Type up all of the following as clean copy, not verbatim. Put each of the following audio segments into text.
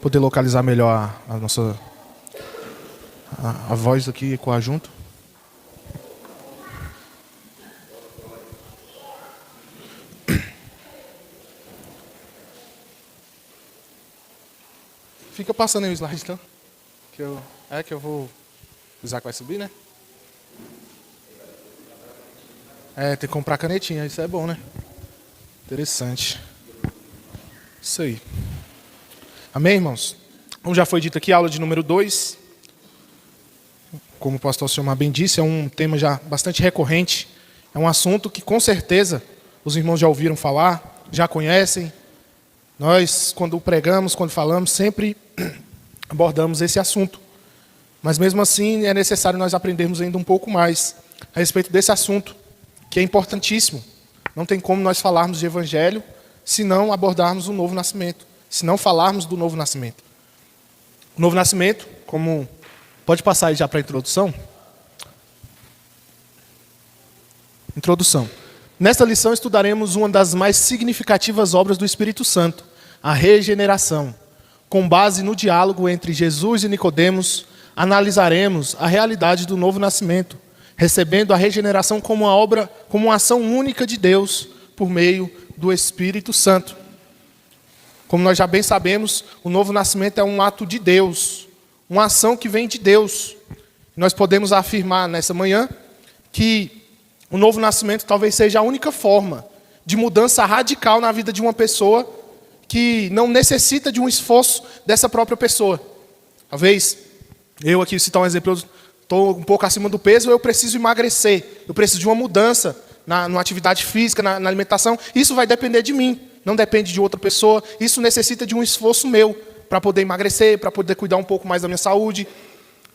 poder localizar melhor a nossa a voz aqui ecoar junto. Fica passando aí o slide, então. Que eu vou... O Isaac vai subir, né? Tem que comprar canetinha, isso é bom, né? Interessante. Isso aí. Amém, irmãos? Como já foi dito aqui, aula de número 2. Como o pastor Silmar bem disse, é um tema já bastante recorrente. É um assunto que, com certeza, os irmãos já ouviram falar, já conhecem. Nós, quando pregamos, quando falamos, sempre abordamos esse assunto. Mas, mesmo assim, é necessário nós aprendermos ainda um pouco mais a respeito desse assunto, que é importantíssimo. Não tem como nós falarmos de evangelho se não abordarmos o novo nascimento, se não falarmos do novo nascimento. O novo nascimento, como... Pode passar aí já para a introdução? Introdução. Nesta lição estudaremos uma das mais significativas obras do Espírito Santo, a regeneração. Com base no diálogo entre Jesus e Nicodemos, analisaremos a realidade do novo nascimento, recebendo a regeneração como uma obra, como uma ação única de Deus por meio do Espírito Santo. Como nós já bem sabemos, o novo nascimento é um ato de Deus, uma ação que vem de Deus. Nós podemos afirmar nessa manhã que o novo nascimento talvez seja a única forma de mudança radical na vida de uma pessoa que não necessita de um esforço dessa própria pessoa. Talvez, eu aqui citar um exemplo, eu estou um pouco acima do peso, eu preciso emagrecer, eu preciso de uma mudança na atividade física, na alimentação. Isso vai depender de mim, não depende de outra pessoa. Isso necessita de um esforço meu para poder emagrecer, para poder cuidar um pouco mais da minha saúde.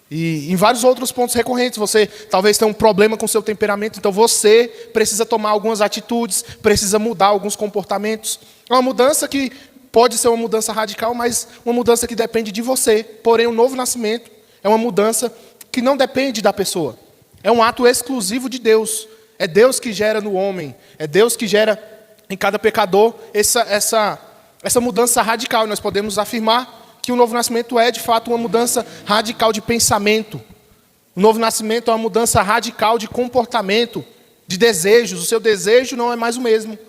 E em vários outros pontos recorrentes, você talvez tenha um problema com o seu temperamento, então você precisa tomar algumas atitudes, precisa mudar alguns comportamentos. É uma mudança que pode ser uma mudança radical, mas uma mudança que depende de você. Porém, o novo nascimento é uma mudança que não depende da pessoa. É um ato exclusivo de Deus. É Deus que gera no homem. É Deus que gera em cada pecador essa mudança radical. Nós podemos afirmar que o novo nascimento é, de fato, uma mudança radical de pensamento. O novo nascimento é uma mudança radical de comportamento, de desejos. O seu desejo não é mais o mesmo.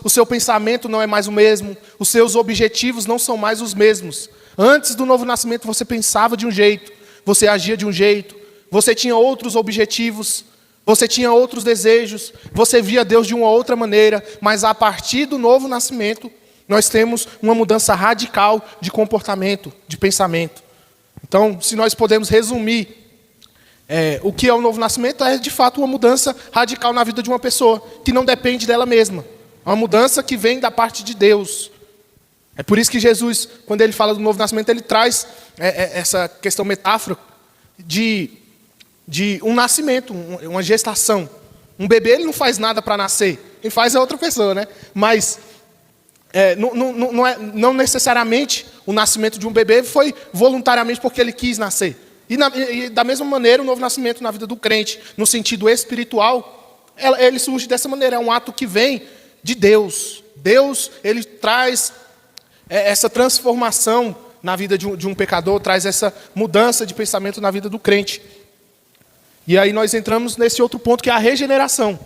O seu pensamento não é mais o mesmo. Os seus objetivos não são mais os mesmos. Antes do novo nascimento, você pensava de um jeito, você agia de um jeito, você tinha outros objetivos, você tinha outros desejos, você via Deus de uma outra maneira, mas a partir do novo nascimento, nós temos uma mudança radical de comportamento, de pensamento. Então, se nós podemos resumir o que é o novo nascimento, é de fato uma mudança radical na vida de uma pessoa, que não depende dela mesma. É uma mudança que vem da parte de Deus. É por isso que Jesus, quando ele fala do novo nascimento, ele traz essa questão metáfora de um nascimento, uma gestação. Um bebê ele não faz nada para nascer, quem faz é outra pessoa, né? Mas não necessariamente o nascimento de um bebê foi voluntariamente porque ele quis nascer. E da mesma maneira, o novo nascimento na vida do crente, no sentido espiritual, ele surge dessa maneira, é um ato que vem de Deus. Deus, ele traz essa transformação na vida de um pecador, traz essa mudança de pensamento na vida do crente. E aí nós entramos nesse outro ponto que é a regeneração.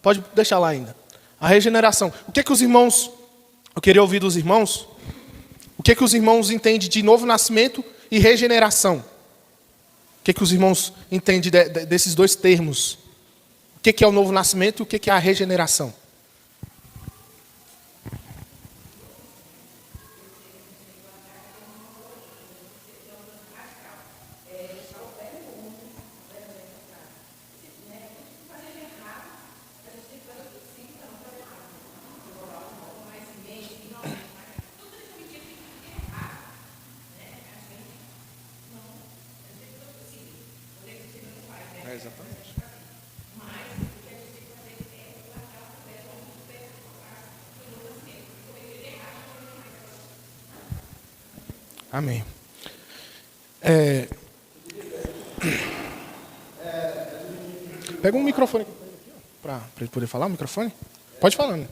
Pode deixar lá ainda. A regeneração. O que os irmãos... Eu queria ouvir dos irmãos. O que os irmãos entendem de novo nascimento e regeneração? O que os irmãos entendem desses dois termos? O que é o novo nascimento e o que é a regeneração? Exatamente. Amém. Pega um microfone aqui para ele poder falar, o microfone. Pode falar, né?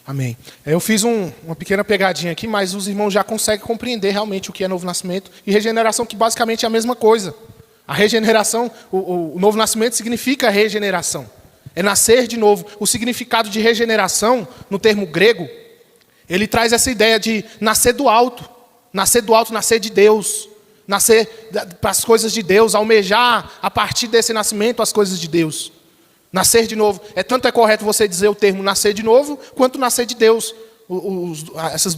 Amém. Eu fiz uma pequena pegadinha aqui, mas os irmãos já conseguem compreender realmente o que é novo nascimento e regeneração, que basicamente é a mesma coisa. A regeneração, o novo nascimento significa regeneração. É nascer de novo. O significado de regeneração, no termo grego, ele traz essa ideia de nascer do alto. Nascer do alto, nascer de Deus. Nascer para as coisas de Deus, almejar a partir desse nascimento as coisas de Deus. Nascer de novo. Tanto é correto você dizer o termo nascer de novo, quanto nascer de Deus. Esses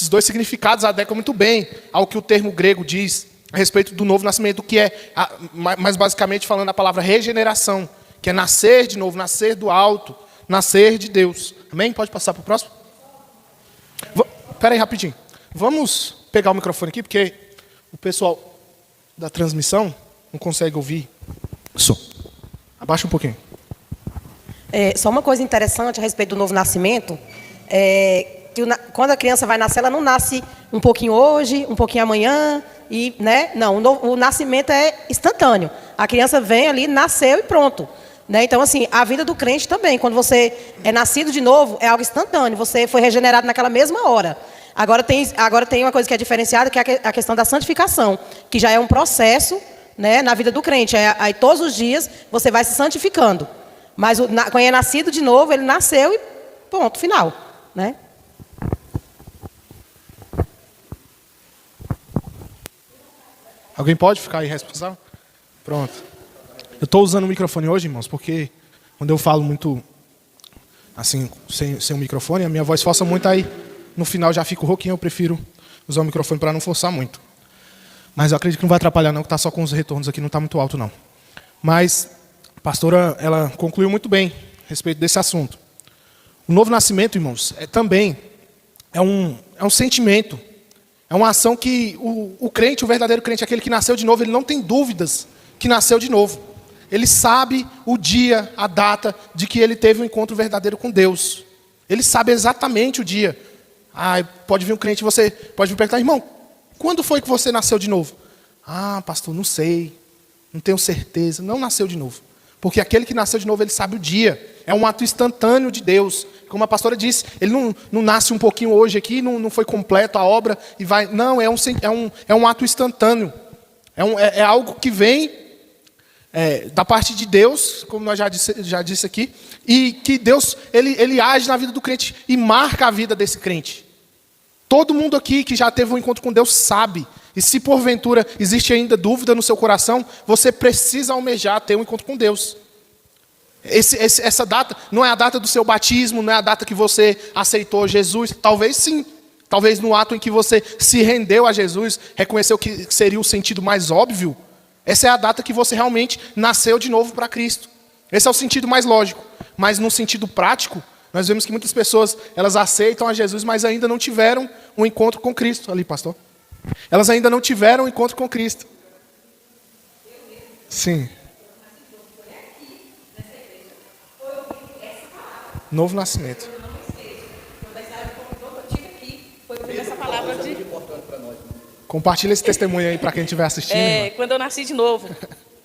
dois significados adequam muito bem ao que o termo grego diz a respeito do novo nascimento, que é, mais basicamente falando a palavra regeneração, que é nascer de novo, nascer do alto, nascer de Deus. Amém? Pode passar para o próximo? Espera aí rapidinho. Vamos pegar o microfone aqui, porque o pessoal da transmissão não consegue ouvir o som. Abaixa um pouquinho. Só uma coisa interessante a respeito do novo nascimento, que quando a criança vai nascer, ela não nasce um pouquinho hoje, um pouquinho amanhã, né? Não, o nascimento é instantâneo. A criança vem ali, nasceu e pronto. Né? Então, assim, a vida do crente também, quando você é nascido de novo, é algo instantâneo, você foi regenerado naquela mesma hora. Agora tem uma coisa que é diferenciada, que é a questão da santificação, que já é um processo, né, na vida do crente. Aí todos os dias você vai se santificando. Mas quando é nascido de novo, ele nasceu e ponto, final. Né? Alguém pode ficar aí responsável? Pronto. Eu estou usando o microfone hoje, irmãos, porque quando eu falo muito assim, sem o microfone, a minha voz força muito, aí no final já fico rouquinho, eu prefiro usar o microfone para não forçar muito. Mas eu acredito que não vai atrapalhar não, que está só com os retornos aqui, não está muito alto não. Mas a pastora, ela concluiu muito bem a respeito desse assunto. O novo nascimento, irmãos, também é um sentimento, é uma ação que o crente, o verdadeiro crente, aquele que nasceu de novo, ele não tem dúvidas que nasceu de novo. Ele sabe o dia, a data de que ele teve um encontro verdadeiro com Deus. Ele sabe exatamente o dia. Pode vir um crente, você pode me perguntar, irmão, quando foi que você nasceu de novo? Pastor, não sei, não tenho certeza. Não nasceu de novo. Porque aquele que nasceu de novo, ele sabe o dia. É um ato instantâneo de Deus. Como a pastora disse, ele não nasce um pouquinho hoje aqui, não foi completo a obra e vai. Não, é um ato instantâneo. É algo que vem da parte de Deus, como nós já disse aqui, e que Deus ele age na vida do crente e marca a vida desse crente. Todo mundo aqui que já teve um encontro com Deus sabe. E se porventura existe ainda dúvida no seu coração, você precisa almejar ter um encontro com Deus. Essa data não é a data do seu batismo, não é a data que você aceitou Jesus. Talvez sim. Talvez no ato em que você se rendeu a Jesus, reconheceu que seria o sentido mais óbvio. Essa é a data que você realmente nasceu de novo para Cristo. Esse é o sentido mais lógico. Mas no sentido prático, nós vemos que muitas pessoas, elas aceitam a Jesus, mas ainda não tiveram um encontro com Cristo. Ali, pastor. Elas ainda não tiveram um encontro com Cristo. Sim. Novo nascimento. Compartilha esse testemunho aí para quem estiver assistindo. Quando eu nasci de novo,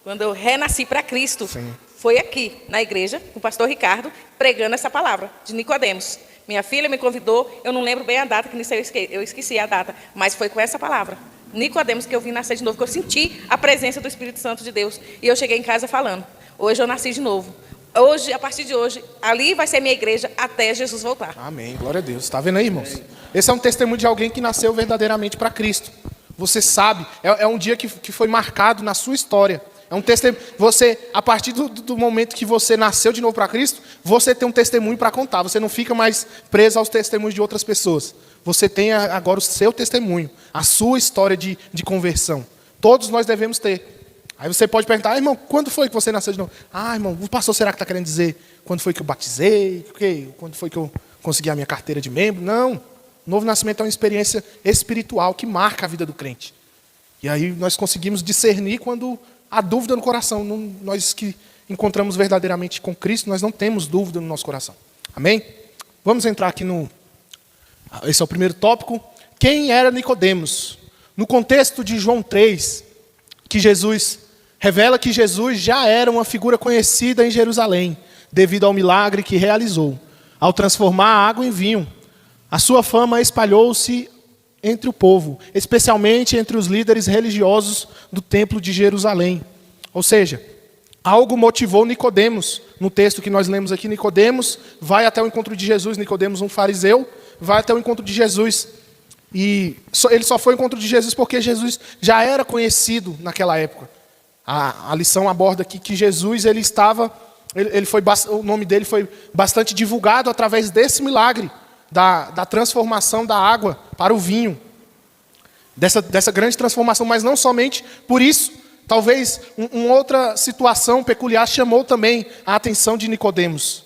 quando eu renasci para Cristo, sim, foi aqui, na igreja, com o pastor Ricardo, pregando essa palavra, de Nicodemos. Minha filha me convidou, eu não lembro bem a data, que nisso eu esqueci a data, mas foi com essa palavra, Nicodemos, que eu vim nascer de novo, que eu senti a presença do Espírito Santo de Deus. E eu cheguei em casa falando, hoje eu nasci de novo. Hoje, a partir de hoje, ali vai ser minha igreja até Jesus voltar. Amém, glória a Deus. Está vendo aí, irmãos? Esse é um testemunho de alguém que nasceu verdadeiramente para Cristo. Você sabe, é um dia que foi marcado na sua história. É um testemunho. Você, a partir do momento que você nasceu de novo para Cristo, você tem um testemunho para contar. Você não fica mais preso aos testemunhos de outras pessoas. Você tem agora o seu testemunho, a sua história de conversão. Todos nós devemos ter. Aí você pode perguntar, irmão, quando foi que você nasceu de novo? Irmão, o pastor será que está querendo dizer quando foi que eu batizei? Quando foi que eu consegui a minha carteira de membro? Não. O novo nascimento é uma experiência espiritual que marca a vida do crente. E aí nós conseguimos discernir quando há dúvida no coração. Nós que encontramos verdadeiramente com Cristo, nós não temos dúvida no nosso coração. Amém? Vamos entrar aqui esse é o primeiro tópico. Quem era Nicodemos? No contexto de João 3, que Jesus revela que Jesus já era uma figura conhecida em Jerusalém, devido ao milagre que realizou. ao transformar a água em vinho. A sua fama espalhou-se entre o povo, especialmente entre os líderes religiosos do templo de Jerusalém. Ou seja, algo motivou Nicodemos. No texto que nós lemos aqui, Nicodemos vai até o encontro de Jesus. Nicodemos, um fariseu, vai até o encontro de Jesus. E ele só foi ao encontro de Jesus porque Jesus já era conhecido naquela época. A lição aborda aqui que Jesus, o nome dele foi bastante divulgado através desse milagre, da transformação da água para o vinho. Dessa grande transformação, mas não somente por isso. Talvez uma outra situação peculiar chamou também a atenção de Nicodemos.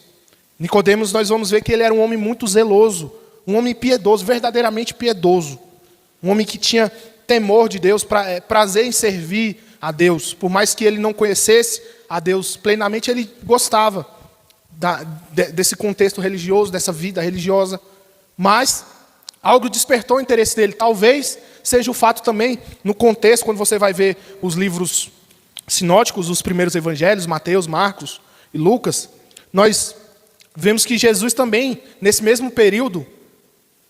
Nicodemos, nós vamos ver que ele era um homem muito zeloso, um homem piedoso, verdadeiramente piedoso. Um homem que tinha temor de Deus, prazer em servir a Deus. Por mais que ele não conhecesse a Deus plenamente, ele gostava desse contexto religioso, dessa vida religiosa. Mas algo despertou o interesse dele. Talvez seja o fato também, no contexto, quando você vai ver os livros sinóticos, os primeiros evangelhos, Mateus, Marcos e Lucas, nós vemos que Jesus também, nesse mesmo período,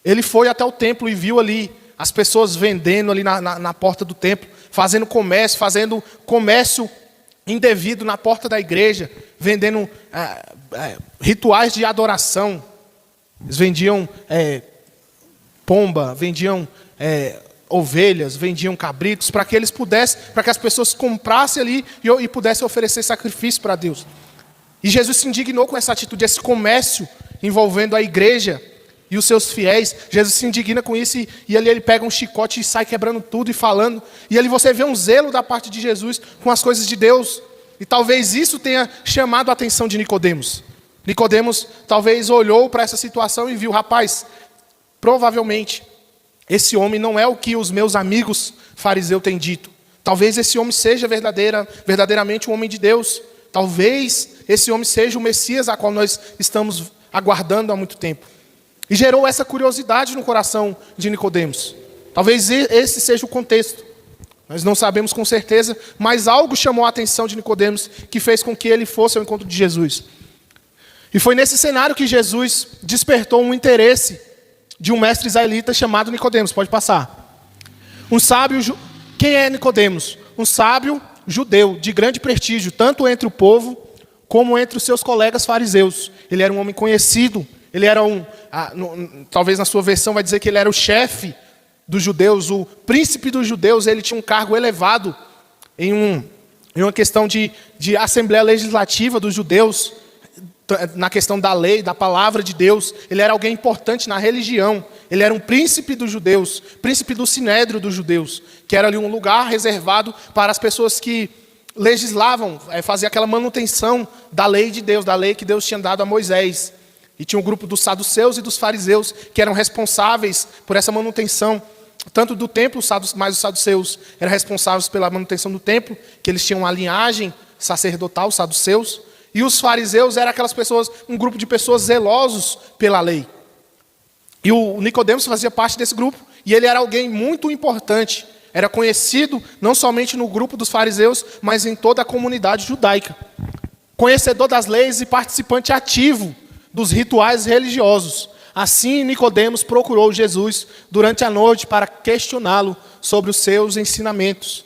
ele foi até o templo e viu ali as pessoas vendendo ali na porta do templo, fazendo comércio indevido na porta da igreja, vendendo rituais de adoração. Eles vendiam pomba, vendiam ovelhas, vendiam cabritos, para que as pessoas comprassem ali e pudessem oferecer sacrifício para Deus. E Jesus se indignou com essa atitude, esse comércio envolvendo a igreja e os seus fiéis. Jesus se indigna com isso e ali ele pega um chicote e sai quebrando tudo e falando. E ali você vê um zelo da parte de Jesus com as coisas de Deus. E talvez isso tenha chamado a atenção de Nicodemos. Nicodemos talvez olhou para essa situação e viu, rapaz, provavelmente esse homem não é o que os meus amigos fariseus têm dito. Talvez esse homem seja verdadeiramente um homem de Deus. Talvez esse homem seja o Messias a qual nós estamos aguardando há muito tempo. E gerou essa curiosidade no coração de Nicodemos. Talvez esse seja o contexto. Nós não sabemos com certeza, mas algo chamou a atenção de Nicodemos que fez com que ele fosse ao encontro de Jesus. E foi nesse cenário que Jesus despertou um interesse de um mestre israelita chamado Nicodemos. Pode passar. Um sábio, quem é Nicodemos? Um sábio judeu de grande prestígio, tanto entre o povo como entre os seus colegas fariseus. Ele era um homem conhecido. Ele era talvez na sua versão vai dizer que ele era o chefe dos judeus, o príncipe dos judeus. Ele tinha um cargo elevado em uma questão de assembleia legislativa dos judeus, na questão da lei, da palavra de Deus. Ele era alguém importante na religião. Ele era um príncipe dos judeus, príncipe do sinédrio dos judeus, que era ali um lugar reservado para as pessoas que legislavam, faziam aquela manutenção da lei de Deus, da lei que Deus tinha dado a Moisés. E tinha um grupo dos saduceus e dos fariseus que eram responsáveis por essa manutenção, tanto do templo, mas os saduceus eram responsáveis pela manutenção do templo, que eles tinham uma linhagem sacerdotal, os saduceus, e os fariseus eram aquelas pessoas, um grupo de pessoas zelosos pela lei. E o Nicodemos fazia parte desse grupo, e ele era alguém muito importante, era conhecido não somente no grupo dos fariseus, mas em toda a comunidade judaica. Conhecedor das leis e participante ativo dos rituais religiosos. Assim, Nicodemos procurou Jesus durante a noite para questioná-lo sobre os seus ensinamentos.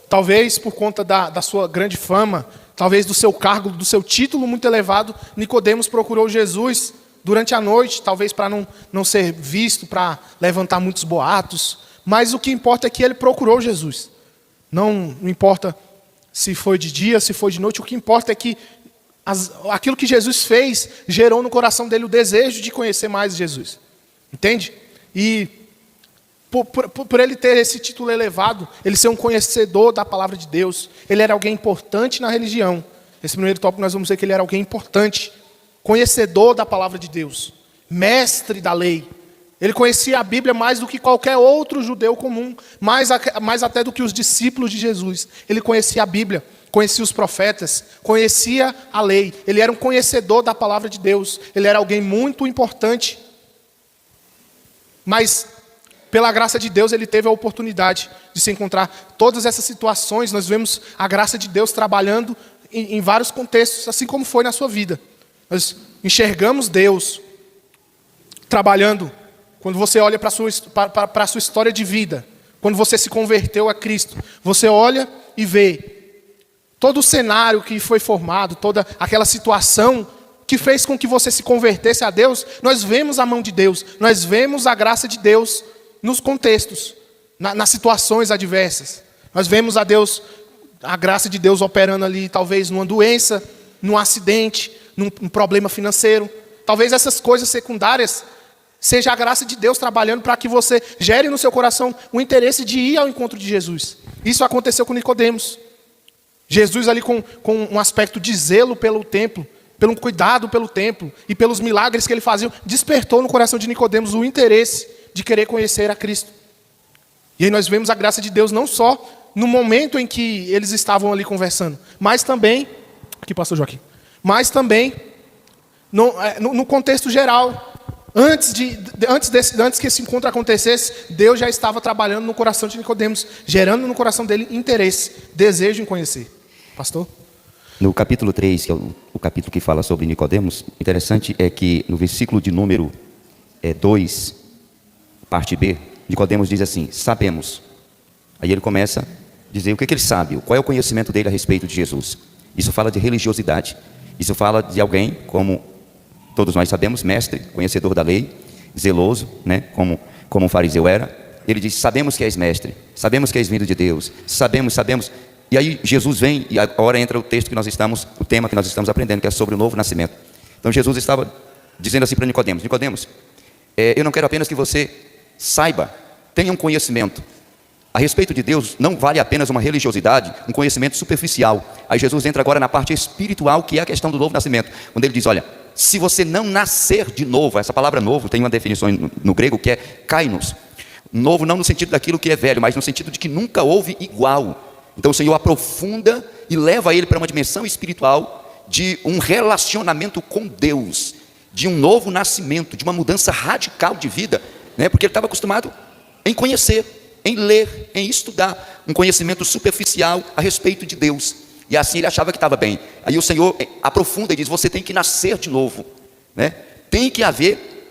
Talvez por conta da sua grande fama, talvez do seu cargo, do seu título muito elevado, Nicodemos procurou Jesus durante a noite, talvez para não ser visto, para levantar muitos boatos. Mas o que importa é que ele procurou Jesus. Não importa se foi de dia, se foi de noite, o que importa é que aquilo que Jesus fez gerou no coração dele o desejo de conhecer mais Jesus. Entende? E por ele ter esse título elevado, ele ser um conhecedor da palavra de Deus, ele era alguém importante na religião. Nesse primeiro tópico nós vamos ver que ele era alguém importante, conhecedor da palavra de Deus, mestre da lei. Ele conhecia a Bíblia mais do que qualquer outro judeu comum, mais até do que os discípulos de Jesus. Ele conhecia a Bíblia, conhecia os profetas, conhecia a lei. Ele era um conhecedor da palavra de Deus. Ele era alguém muito importante. Mas, pela graça de Deus, ele teve a oportunidade de se encontrar todas essas situações. Nós vemos a graça de Deus trabalhando em vários contextos, assim como foi na sua vida. Nós enxergamos Deus trabalhando. Quando você olha para a sua história de vida, quando você se converteu a Cristo, você olha e vê todo o cenário que foi formado, toda aquela situação que fez com que você se convertesse a Deus. Nós vemos a mão de Deus, nós vemos a graça de Deus nos contextos, nas situações adversas. Nós vemos a graça de Deus operando ali, talvez numa doença, num acidente, num problema financeiro. Talvez essas coisas secundárias seja a graça de Deus trabalhando para que você gere no seu coração o interesse de ir ao encontro de Jesus. Isso aconteceu com Nicodemos. Jesus ali com um aspecto de zelo pelo templo, pelo cuidado pelo templo e pelos milagres que ele fazia, despertou no coração de Nicodemos o interesse de querer conhecer a Cristo. E aí nós vemos a graça de Deus não só no momento em que eles estavam ali conversando, mas também, aqui pastor Joaquim, mas também no contexto geral. Antes que esse encontro acontecesse, Deus já estava trabalhando no coração de Nicodemos, gerando no coração dele interesse, desejo em conhecer. Pastor? No capítulo 3, que é o capítulo que fala sobre Nicodemos, interessante é que no versículo de número 2, parte B, Nicodemos diz assim: sabemos. Aí ele começa a dizer o que ele sabe, qual é o conhecimento dele a respeito de Jesus. Isso fala de religiosidade, isso fala de alguém, como todos nós sabemos, mestre, conhecedor da lei, zeloso, né, como um fariseu era. Ele diz: sabemos que és mestre, sabemos que és vindo de Deus, sabemos. E aí Jesus vem, e agora entra o texto que nós estamos, o tema que nós estamos aprendendo, que é sobre o novo nascimento. Então Jesus estava dizendo assim para Nicodemos: Nicodemos, eu não quero apenas que você saiba, tenha um conhecimento a respeito de Deus. Não vale apenas uma religiosidade, um conhecimento superficial. Aí Jesus entra agora na parte espiritual, que é a questão do novo nascimento, quando ele diz: olha, se você não nascer de novo, essa palavra novo tem uma definição no grego que é kainos. Novo não no sentido daquilo que é velho, mas no sentido de que nunca houve igual. Então o Senhor aprofunda e leva ele para uma dimensão espiritual de um relacionamento com Deus, de um novo nascimento, de uma mudança radical de vida, né? Porque ele estava acostumado em conhecer, em ler, em estudar, um conhecimento superficial a respeito de Deus. E assim ele achava que estava bem. Aí o Senhor aprofunda e diz: você tem que nascer de novo, né? Tem que haver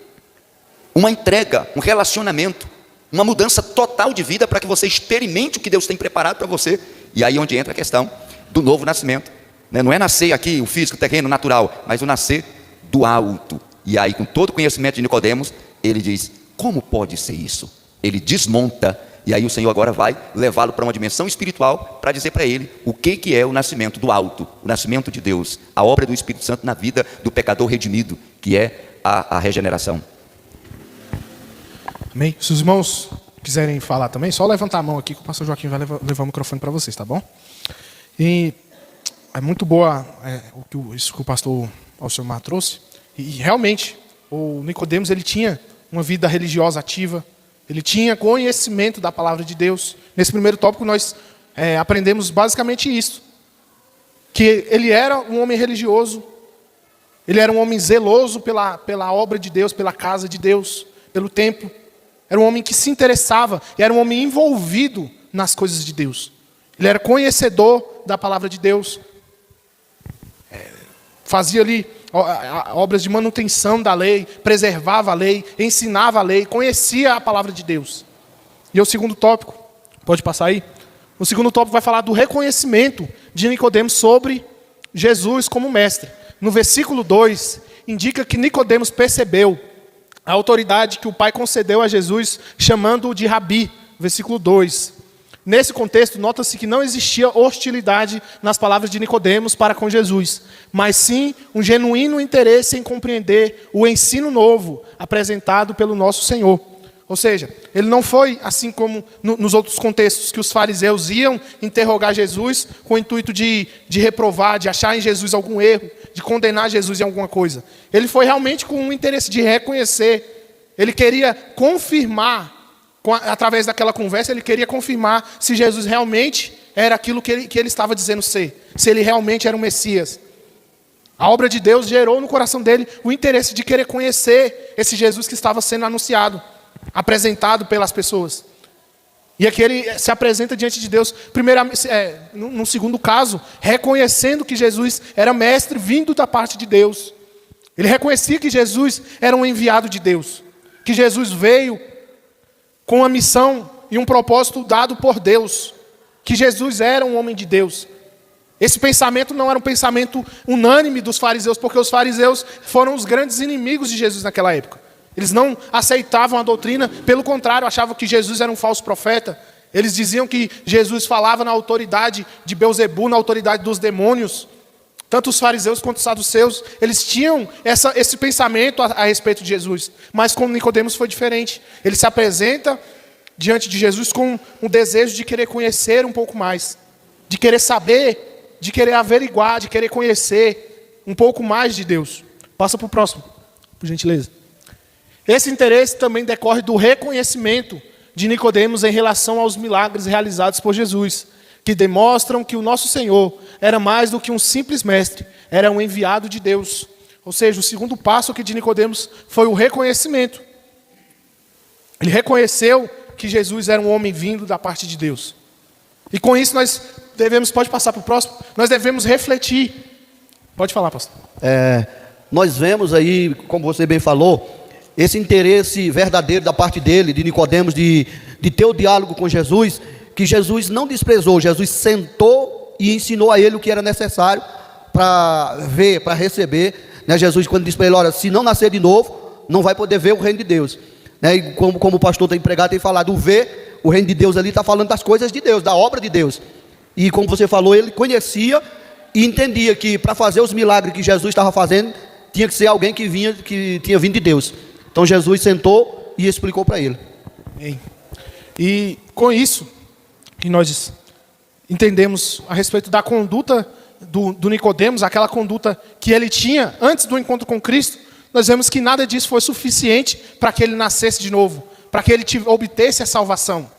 uma entrega, um relacionamento, uma mudança total de vida para que você experimente o que Deus tem preparado para você. E aí onde entra a questão do novo nascimento, né? Não é nascer aqui, o físico, o terreno, natural, mas o nascer do alto. E aí, com todo o conhecimento de Nicodemos, ele diz: como pode ser isso? Ele desmonta. E aí o Senhor agora vai levá-lo para uma dimensão espiritual para dizer para ele o que é o nascimento do alto, o nascimento de Deus, a obra do Espírito Santo na vida do pecador redimido, que é a regeneração. Amém? Se os irmãos quiserem falar também, só levantar a mão aqui que o pastor Joaquim vai levar o microfone para vocês, tá bom? E é muito boa isso que o pastor Alcemar trouxe. E realmente, o Nicodemos, ele tinha uma vida religiosa ativa, ele tinha conhecimento da palavra de Deus. Nesse primeiro tópico nós aprendemos basicamente isso, que ele era um homem religioso, ele era um homem zeloso pela obra de Deus, pela casa de Deus, pelo templo. Era um homem que se interessava, e era um homem envolvido nas coisas de Deus. Ele era conhecedor da palavra de Deus, fazia ali obras de manutenção da lei, preservava a lei, ensinava a lei, conhecia a palavra de Deus. E o segundo tópico, pode passar aí? O segundo tópico vai falar do reconhecimento de Nicodemos sobre Jesus como mestre. No versículo 2, indica que Nicodemos percebeu a autoridade que o Pai concedeu a Jesus, chamando-o de Rabi. Versículo 2. Nesse contexto, nota-se que não existia hostilidade nas palavras de Nicodemos para com Jesus, mas sim um genuíno interesse em compreender o ensino novo apresentado pelo nosso Senhor. Ou seja, ele não foi assim como nos outros contextos, que os fariseus iam interrogar Jesus com o intuito de reprovar, de achar em Jesus algum erro, de condenar Jesus em alguma coisa. Ele foi realmente com um interesse de reconhecer. Ele queria confirmar, através daquela conversa, ele queria confirmar se Jesus realmente era aquilo que ele estava dizendo ser, se ele realmente era o Messias. A obra de Deus gerou no coração dele o interesse de querer conhecer esse Jesus que estava sendo anunciado, apresentado pelas pessoas. E aqui ele se apresenta diante de Deus, primeiramente, no segundo caso, reconhecendo que Jesus era mestre vindo da parte de Deus. Ele reconhecia que Jesus era um enviado de Deus, que Jesus veio com uma missão e um propósito dado por Deus, que Jesus era um homem de Deus. Esse pensamento não era um pensamento unânime dos fariseus, porque os fariseus foram os grandes inimigos de Jesus naquela época. Eles não aceitavam a doutrina, pelo contrário, achavam que Jesus era um falso profeta. Eles diziam que Jesus falava na autoridade de Beelzebu, na autoridade dos demônios. Tanto os fariseus quanto os saduceus, eles tinham esse pensamento a respeito de Jesus. Mas com Nicodemos foi diferente. Ele se apresenta diante de Jesus com um desejo de querer conhecer um pouco mais, de querer saber, de querer averiguar, de querer conhecer um pouco mais de Deus. Passa para o próximo, por gentileza. Esse interesse também decorre do reconhecimento de Nicodemos em relação aos milagres realizados por Jesus, que demonstram que o nosso Senhor era mais do que um simples mestre, era um enviado de Deus. Ou seja, o segundo passo aqui de Nicodemos foi o reconhecimento. Ele reconheceu que Jesus era um homem vindo da parte de Deus. E com isso nós devemos, pode passar para o próximo, nós devemos refletir. Pode falar, pastor. Nós vemos aí, como você bem falou, esse interesse verdadeiro da parte dele, de Nicodemos, de ter o diálogo com Jesus, que Jesus não desprezou. Jesus sentou e ensinou a ele o que era necessário para ver, para receber, né? Jesus, quando disse para ele, olha, se não nascer de novo, não vai poder ver o reino de Deus, né? E como o pastor tem pregado, tem falado, o reino de Deus ali está falando das coisas de Deus, da obra de Deus. E como você falou, ele conhecia e entendia que para fazer os milagres que Jesus estava fazendo, tinha que ser alguém que tinha vindo de Deus. Então Jesus sentou e explicou para ele. E com isso que nós entendemos a respeito da conduta do Nicodemos, aquela conduta que ele tinha antes do encontro com Cristo, nós vemos que nada disso foi suficiente para que ele nascesse de novo, para que ele obtesse a salvação.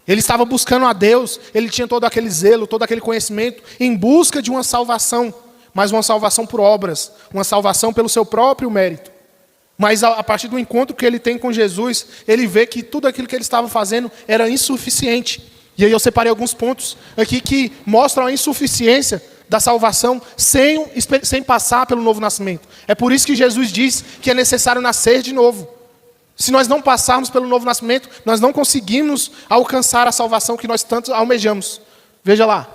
Ele estava buscando a Deus, ele tinha todo aquele zelo, todo aquele conhecimento em busca de uma salvação, mas uma salvação por obras, uma salvação pelo seu próprio mérito. Mas a partir do encontro que ele tem com Jesus, ele vê que tudo aquilo que ele estava fazendo era insuficiente. E aí eu separei alguns pontos aqui que mostram a insuficiência da salvação sem passar pelo novo nascimento. É por isso que Jesus diz que é necessário nascer de novo. Se nós não passarmos pelo novo nascimento, nós não conseguimos alcançar a salvação que nós tanto almejamos. Veja lá,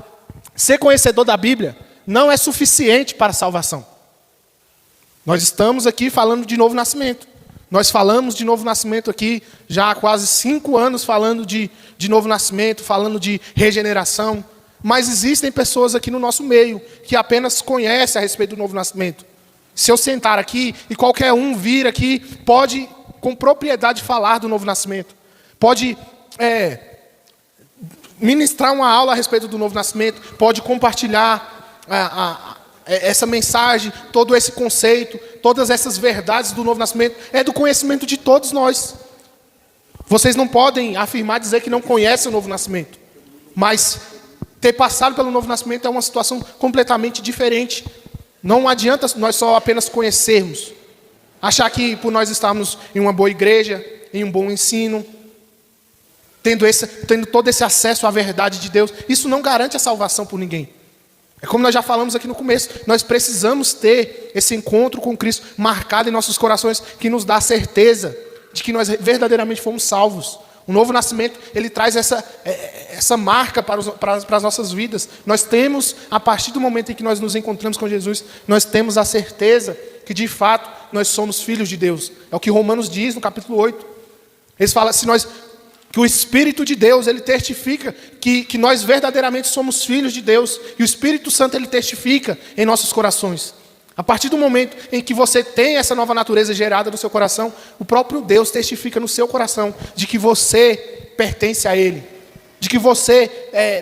ser conhecedor da Bíblia não é suficiente para a salvação. Nós estamos aqui falando de novo nascimento. Nós falamos de novo nascimento aqui já há quase 5 anos falando de novo nascimento, falando de regeneração. Mas existem pessoas aqui no nosso meio que apenas conhecem a respeito do novo nascimento. Se eu sentar aqui e qualquer um vir aqui, pode com propriedade falar do novo nascimento. Pode ministrar uma aula a respeito do novo nascimento. Pode compartilhar essa mensagem, todo esse conceito, todas essas verdades do novo nascimento, é do conhecimento de todos nós. Vocês não podem afirmar, dizer que não conhecem o novo nascimento, mas ter passado pelo novo nascimento é uma situação completamente diferente. Não adianta nós só apenas conhecermos, achar que por nós estarmos em uma boa igreja, em um bom ensino, tendo todo esse acesso à verdade de Deus, isso não garante a salvação por ninguém. É como nós já falamos aqui no começo, nós precisamos ter esse encontro com Cristo marcado em nossos corações, que nos dá a certeza de que nós verdadeiramente fomos salvos. O novo nascimento, ele traz essa marca para as nossas vidas. Nós temos, a partir do momento em que nós nos encontramos com Jesus, nós temos a certeza que de fato nós somos filhos de Deus. É o que Romanos diz no capítulo 8. Eles falam, que o Espírito de Deus, ele testifica que nós verdadeiramente somos filhos de Deus. E o Espírito Santo, ele testifica em nossos corações. A partir do momento em que você tem essa nova natureza gerada no seu coração, o próprio Deus testifica no seu coração de que você pertence a Ele. De que você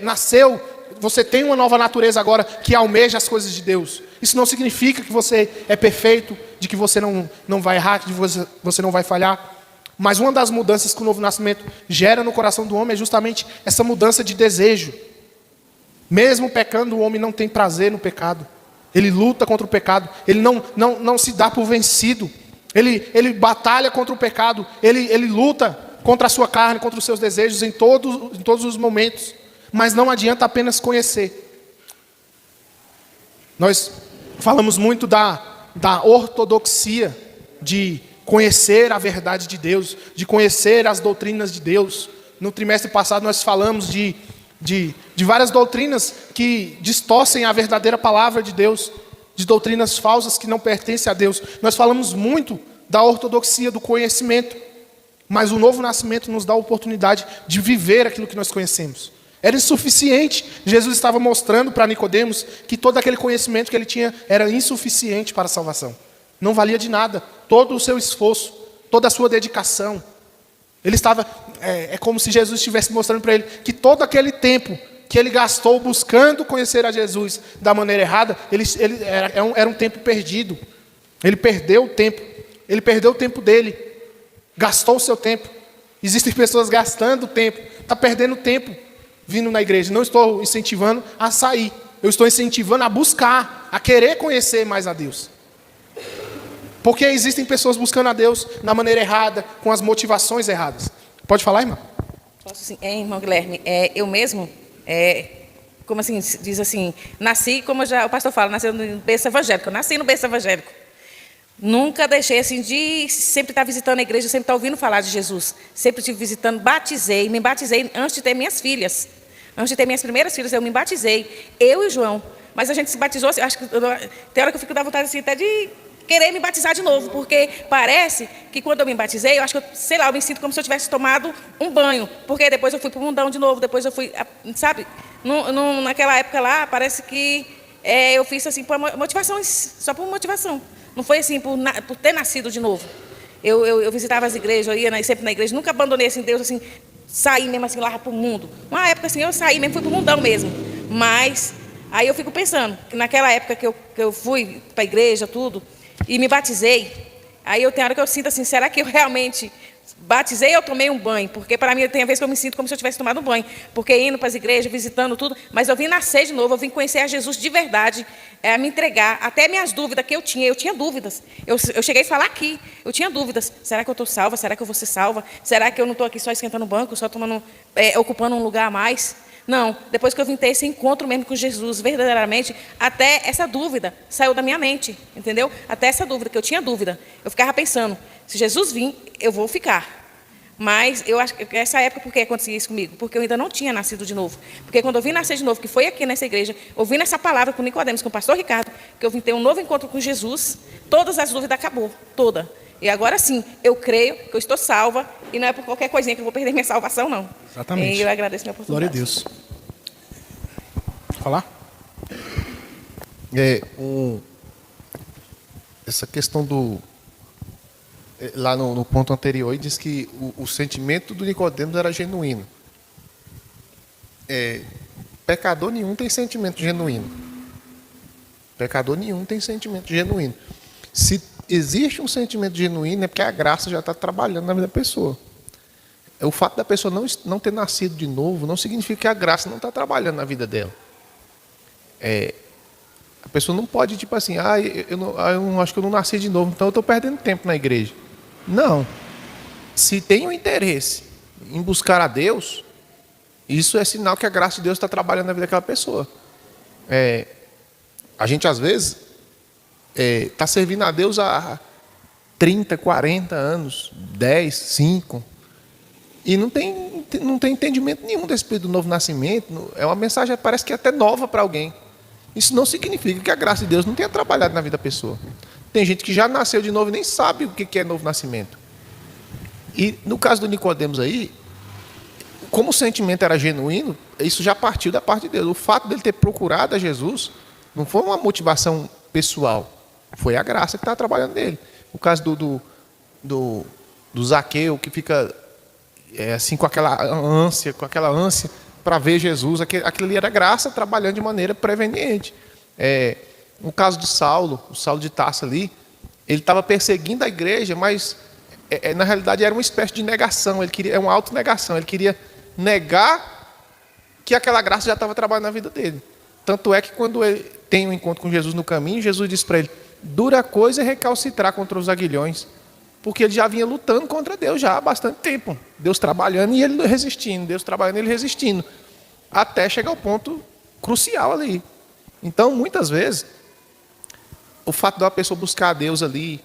nasceu, você tem uma nova natureza agora que almeja as coisas de Deus. Isso não significa que você é perfeito, de que você não vai errar, de que você não vai falhar. Mas uma das mudanças que o novo nascimento gera no coração do homem é justamente essa mudança de desejo. Mesmo pecando, o homem não tem prazer no pecado. Ele luta contra o pecado. Ele não se dá por vencido. Ele batalha contra o pecado. Ele luta contra a sua carne, contra os seus desejos em todos os momentos. Mas não adianta apenas conhecer. Nós falamos muito da da ortodoxia, de conhecer a verdade de Deus, de conhecer as doutrinas de Deus. No trimestre passado nós falamos de várias doutrinas que distorcem a verdadeira palavra de Deus, de doutrinas falsas que não pertencem a Deus. Nós falamos muito da ortodoxia, do conhecimento, mas o novo nascimento nos dá a oportunidade de viver aquilo que nós conhecemos. Era insuficiente. Jesus estava mostrando para Nicodemos que todo aquele conhecimento que ele tinha era insuficiente para a salvação. Não valia de nada. Todo o seu esforço, toda a sua dedicação. Ele estava, é como se Jesus estivesse mostrando para ele que todo aquele tempo que ele gastou buscando conhecer a Jesus da maneira errada, era um tempo perdido. Ele perdeu o tempo. Ele perdeu o tempo dele. Gastou o seu tempo. Existem pessoas gastando tempo. Está perdendo tempo vindo na igreja. Não estou incentivando a sair. Eu estou incentivando a buscar, a querer conhecer mais a Deus. Porque existem pessoas buscando a Deus da maneira errada, com as motivações erradas. Pode falar, irmã? Posso sim. Irmão Guilherme, eu mesmo, como assim, diz assim, nasci, como o pastor fala, nasci no berço evangélico. Eu nasci no berço evangélico. Nunca deixei assim de sempre estar visitando a igreja, sempre estar ouvindo falar de Jesus. Sempre estive visitando, me batizei antes de ter minhas filhas. Antes de ter minhas primeiras filhas, eu me batizei, eu e o João. Mas a gente se batizou, assim, acho que tem hora que eu fico da vontade assim, até de querer me batizar de novo, porque parece que quando eu me batizei, eu acho que, eu me sinto como se eu tivesse tomado um banho, porque depois eu fui para o mundão de novo, depois eu fui, sabe, naquela época lá, parece que eu fiz assim por motivação, só por motivação, não foi assim por ter nascido de novo. Eu visitava as igrejas, eu ia sempre na igreja, nunca abandonei assim Deus, assim, saí mesmo assim lá para o mundo. Uma época assim, eu saí mesmo, fui para o mundão mesmo, mas aí eu fico pensando, que naquela época que eu fui para a igreja, tudo, e me batizei, aí tem hora que eu sinto assim, será que eu realmente batizei ou tomei um banho? Porque para mim tem vezes que eu me sinto como se eu tivesse tomado um banho, porque indo para as igrejas, visitando tudo, mas eu vim nascer de novo, eu vim conhecer a Jesus de verdade, a me entregar, até minhas dúvidas que eu tinha dúvidas, eu cheguei a falar aqui, eu tinha dúvidas, será que eu estou salva, será que eu vou ser salva, será que eu não estou aqui só esquentando o banco, só ocupando um lugar a mais? Não, depois que eu vim ter esse encontro mesmo com Jesus, verdadeiramente, até essa dúvida saiu da minha mente, entendeu? Até essa dúvida, que eu tinha dúvida. Eu ficava pensando, se Jesus vir, eu vou ficar. Mas eu acho que essa época, por que acontecia isso comigo? Porque eu ainda não tinha nascido de novo. Porque quando eu vim nascer de novo, que foi aqui nessa igreja, ouvindo essa palavra com Nicodemos, com o pastor Ricardo, que eu vim ter um novo encontro com Jesus, todas as dúvidas acabou, toda. E agora sim, eu creio que eu estou salva, e não é por qualquer coisinha que eu vou perder minha salvação, não. Exatamente. E eu agradeço a minha oportunidade. Glória a Deus. Falar? Essa questão lá no ponto anterior, diz que o sentimento do Nicodemos era genuíno. Pecador nenhum tem sentimento genuíno. Pecador nenhum tem sentimento genuíno. Se existe um sentimento genuíno, é porque a graça já está trabalhando na vida da pessoa. O fato da pessoa não ter nascido de novo não significa que a graça não está trabalhando na vida dela. A pessoa não pode, tipo assim, eu acho que eu não nasci de novo, então eu estou perdendo tempo na igreja. Não. Se tem um interesse em buscar a Deus, isso é sinal que a graça de Deus está trabalhando na vida daquela pessoa. A gente, às vezes, está servindo a Deus há 30, 40 anos, 10, 5, e não tem entendimento nenhum desse período do novo nascimento. É uma mensagem, parece que é até nova para alguém. Isso não significa que a graça de Deus não tenha trabalhado na vida da pessoa. Tem gente que já nasceu de novo e nem sabe o que é novo nascimento. E no caso do Nicodemos aí, como o sentimento era genuíno, isso já partiu da parte de Deus. O fato dele ter procurado a Jesus não foi uma motivação pessoal, foi a graça que estava trabalhando nele. O caso do Zaqueu, que fica assim com aquela ânsia para ver Jesus, aquilo ali era graça trabalhando de maneira preveniente. No caso do Saulo, o Saulo de Tarso ali, ele estava perseguindo a igreja, mas na realidade era uma espécie de negação, é uma autonegação, ele queria negar que aquela graça já estava trabalhando na vida dele. Tanto é que quando ele tem um encontro com Jesus no caminho, Jesus disse para ele, dura coisa é recalcitrar contra os aguilhões, porque ele já vinha lutando contra Deus já há bastante tempo. Deus trabalhando e ele resistindo, Deus trabalhando e ele resistindo, até chegar ao ponto crucial ali. Então, muitas vezes, o fato de uma pessoa buscar a Deus ali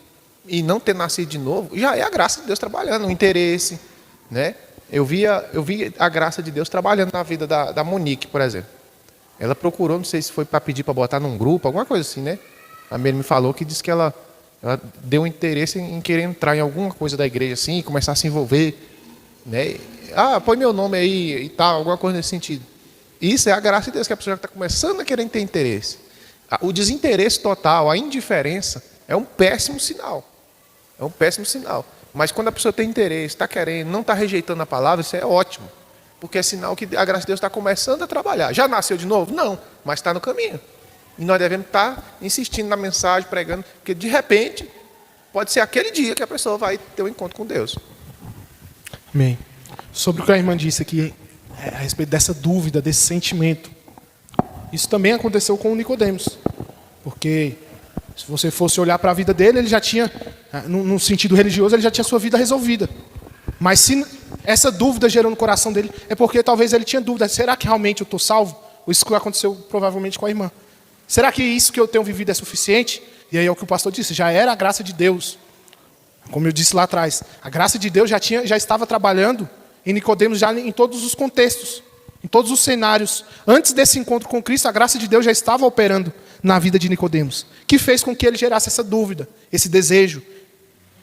e não ter nascido de novo, já é a graça de Deus trabalhando, o interesse, né? Eu vi a graça de Deus trabalhando na vida da Monique, por exemplo. Ela procurou, não sei se foi para pedir para botar num grupo, alguma coisa assim, né? A Mary me falou que disse que ela deu interesse em querer entrar em alguma coisa da igreja assim, começar a se envolver, né? Põe meu nome aí e tal, alguma coisa nesse sentido. Isso é a graça de Deus, que a pessoa está começando a querer ter interesse. O desinteresse total, a indiferença, é um péssimo sinal. É um péssimo sinal. Mas quando a pessoa tem interesse, está querendo, não está rejeitando a palavra, isso é ótimo. Porque é sinal que a graça de Deus está começando a trabalhar. Já nasceu de novo? Não, mas está no caminho. E nós devemos estar insistindo na mensagem, pregando, porque de repente, pode ser aquele dia que a pessoa vai ter um encontro com Deus. Amém. Sobre o que a irmã disse aqui, a respeito dessa dúvida, desse sentimento. Isso também aconteceu com o Nicodemos. Porque se você fosse olhar para a vida dele, ele já tinha, no sentido religioso, ele já tinha sua vida resolvida. Mas se essa dúvida gerou no coração dele, é porque talvez ele tinha dúvida. Será que realmente eu estou salvo? Ou isso que aconteceu provavelmente com a irmã. Será que isso que eu tenho vivido é suficiente? E aí é o que o pastor disse, já era a graça de Deus. Como eu disse lá atrás, a graça de Deus já estava trabalhando em Nicodemos já em todos os contextos, em todos os cenários. Antes desse encontro com Cristo, a graça de Deus já estava operando na vida de Nicodemos, que fez com que ele gerasse essa dúvida, esse desejo,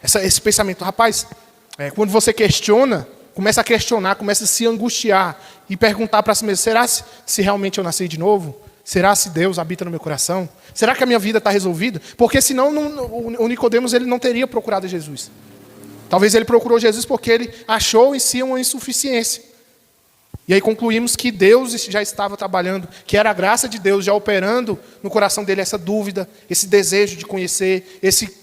esse pensamento. Rapaz, quando você questiona, começa a questionar, começa a se angustiar e perguntar para si mesmo, será se realmente eu nasci de novo? Será se Deus habita no meu coração? Será que a minha vida está resolvida? Porque senão o Nicodemos ele não teria procurado Jesus. Talvez ele procurou Jesus porque ele achou em si uma insuficiência. E aí concluímos que Deus já estava trabalhando, que era a graça de Deus já operando no coração dele essa dúvida, esse desejo de conhecer, esse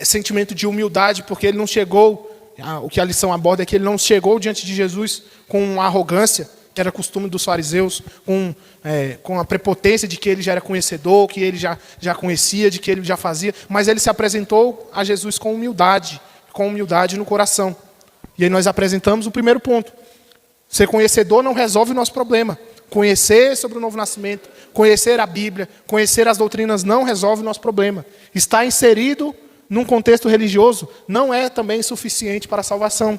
sentimento de humildade, porque ele não chegou, o que a lição aborda é que ele não chegou diante de Jesus com arrogância, que era costume dos fariseus, com a prepotência de que ele já era conhecedor, que ele já conhecia, de que ele já fazia, mas ele se apresentou a Jesus com humildade no coração. E aí nós apresentamos o primeiro ponto. Ser conhecedor não resolve o nosso problema. Conhecer sobre o novo nascimento, conhecer a Bíblia, conhecer as doutrinas não resolve o nosso problema. Estar inserido num contexto religioso não é também suficiente para a salvação.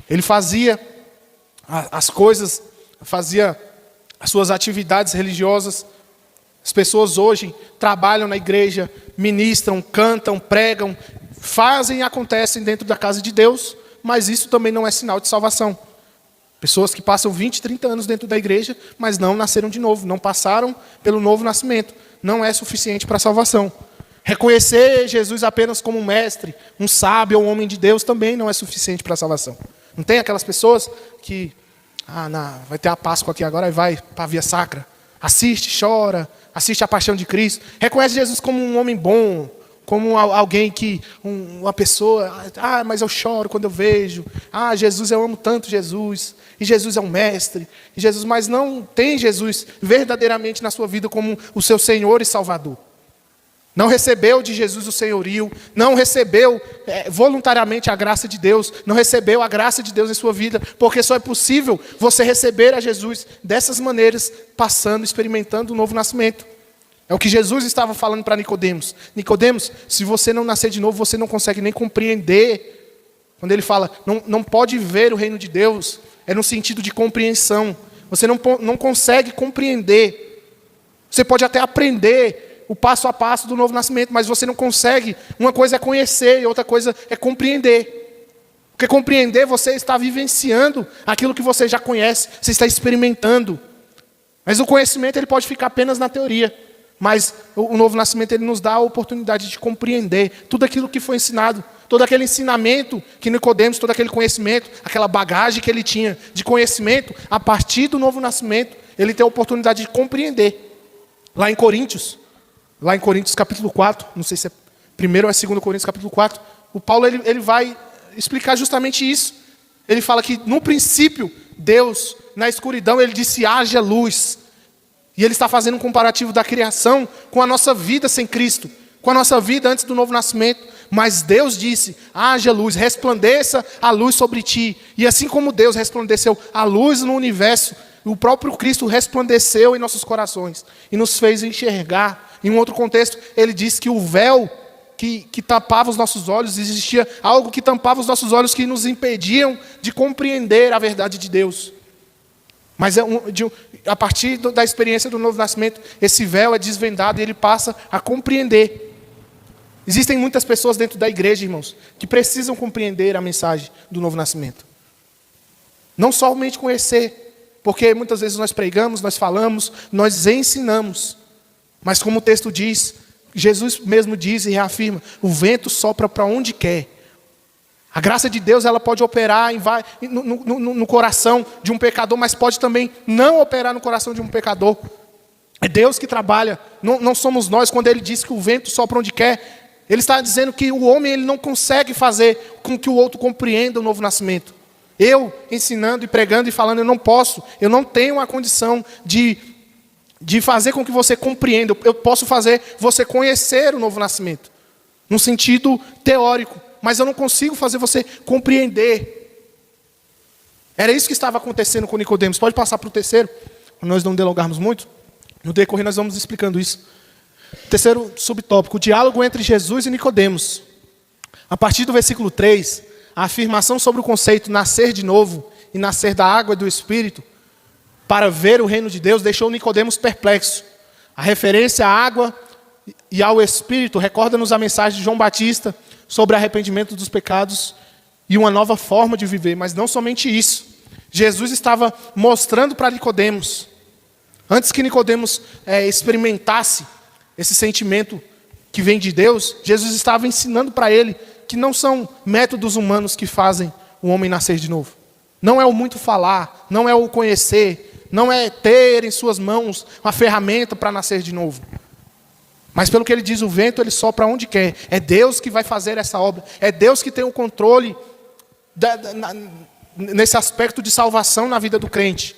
Ele fazia as coisas, fazia as suas atividades religiosas. As pessoas hoje trabalham na igreja, ministram, cantam, pregam, fazem e acontecem dentro da casa de Deus, mas isso também não é sinal de salvação. Pessoas que passam 20, 30 anos dentro da igreja, mas não nasceram de novo, não passaram pelo novo nascimento. Não é suficiente para a salvação. Reconhecer Jesus apenas como um mestre, um sábio ou um homem de Deus também não é suficiente para a salvação. Não tem aquelas pessoas que, vai ter a Páscoa aqui agora e vai para a Via Sacra. Assiste, chora, assiste a paixão de Cristo. Reconhece Jesus como um homem bom, como alguém que, uma pessoa, mas eu choro quando eu vejo. Jesus, eu amo tanto Jesus. E Jesus é um mestre. E Jesus, mas não tem Jesus verdadeiramente na sua vida como o seu Senhor e Salvador. Não recebeu de Jesus o senhorio, não recebeu voluntariamente a graça de Deus, não recebeu a graça de Deus em sua vida, porque só é possível você receber a Jesus dessas maneiras, passando, experimentando o novo nascimento. É o que Jesus estava falando para Nicodemos. Nicodemos, se você não nascer de novo, você não consegue nem compreender. Quando ele fala, não pode ver o reino de Deus, é no sentido de compreensão. Você não consegue compreender. Você pode até aprender o passo a passo do novo nascimento, mas você não consegue. Uma coisa é conhecer e outra coisa é compreender. Porque compreender, você está vivenciando aquilo que você já conhece, você está experimentando. Mas o conhecimento ele pode ficar apenas na teoria. Mas o novo nascimento ele nos dá a oportunidade de compreender tudo aquilo que foi ensinado, todo aquele ensinamento que Nicodemos, todo aquele conhecimento, aquela bagagem que ele tinha de conhecimento, a partir do novo nascimento, ele tem a oportunidade de compreender. Lá em Coríntios capítulo 4, não sei se é 1º ou é 2º Coríntios capítulo 4, o Paulo ele vai explicar justamente isso. Ele fala que no princípio, Deus, na escuridão, ele disse, haja luz. E ele está fazendo um comparativo da criação com a nossa vida sem Cristo, com a nossa vida antes do novo nascimento. Mas Deus disse, haja luz, resplandeça a luz sobre ti. E assim como Deus resplandeceu a luz no universo, o próprio Cristo resplandeceu em nossos corações e nos fez enxergar Em um outro contexto, ele diz que o véu que tampava os nossos olhos, existia algo que tampava os nossos olhos, que nos impediam de compreender a verdade de Deus. Mas a partir da experiência do novo nascimento, esse véu é desvendado e ele passa a compreender. Existem muitas pessoas dentro da igreja, irmãos, que precisam compreender a mensagem do novo nascimento. Não somente conhecer, porque muitas vezes nós pregamos, nós falamos, nós ensinamos. Mas como o texto diz, Jesus mesmo diz e reafirma, o vento sopra para onde quer. A graça de Deus, ela pode operar no coração de um pecador, mas pode também não operar no coração de um pecador. É Deus que trabalha, não somos nós. Quando ele diz que o vento sopra onde quer, ele está dizendo que o homem ele não consegue fazer com que o outro compreenda o novo nascimento. Eu, ensinando e pregando e falando, eu não posso, eu não tenho a condição de fazer com que você compreenda. Eu posso fazer você conhecer o novo nascimento, num sentido teórico, mas eu não consigo fazer você compreender. Era isso que estava acontecendo com Nicodemos. Pode passar para o terceiro, para nós não delongarmos muito. No decorrer nós vamos explicando isso. Terceiro subtópico, o diálogo entre Jesus e Nicodemos. A partir do versículo 3, a afirmação sobre o conceito nascer de novo e nascer da água e do Espírito para ver o reino de Deus deixou Nicodemos perplexo. A referência à água e ao Espírito recorda-nos a mensagem de João Batista sobre arrependimento dos pecados e uma nova forma de viver. Mas não somente isso. Jesus estava mostrando para Nicodemos, antes que Nicodemos experimentasse esse sentimento que vem de Deus, Jesus estava ensinando para ele que não são métodos humanos que fazem o homem nascer de novo. Não é o muito falar, não é o conhecer, não é ter em suas mãos uma ferramenta para nascer de novo. Mas pelo que ele diz, o vento ele sopra onde quer. É Deus que vai fazer essa obra. É Deus que tem o controle nesse aspecto de salvação na vida do crente.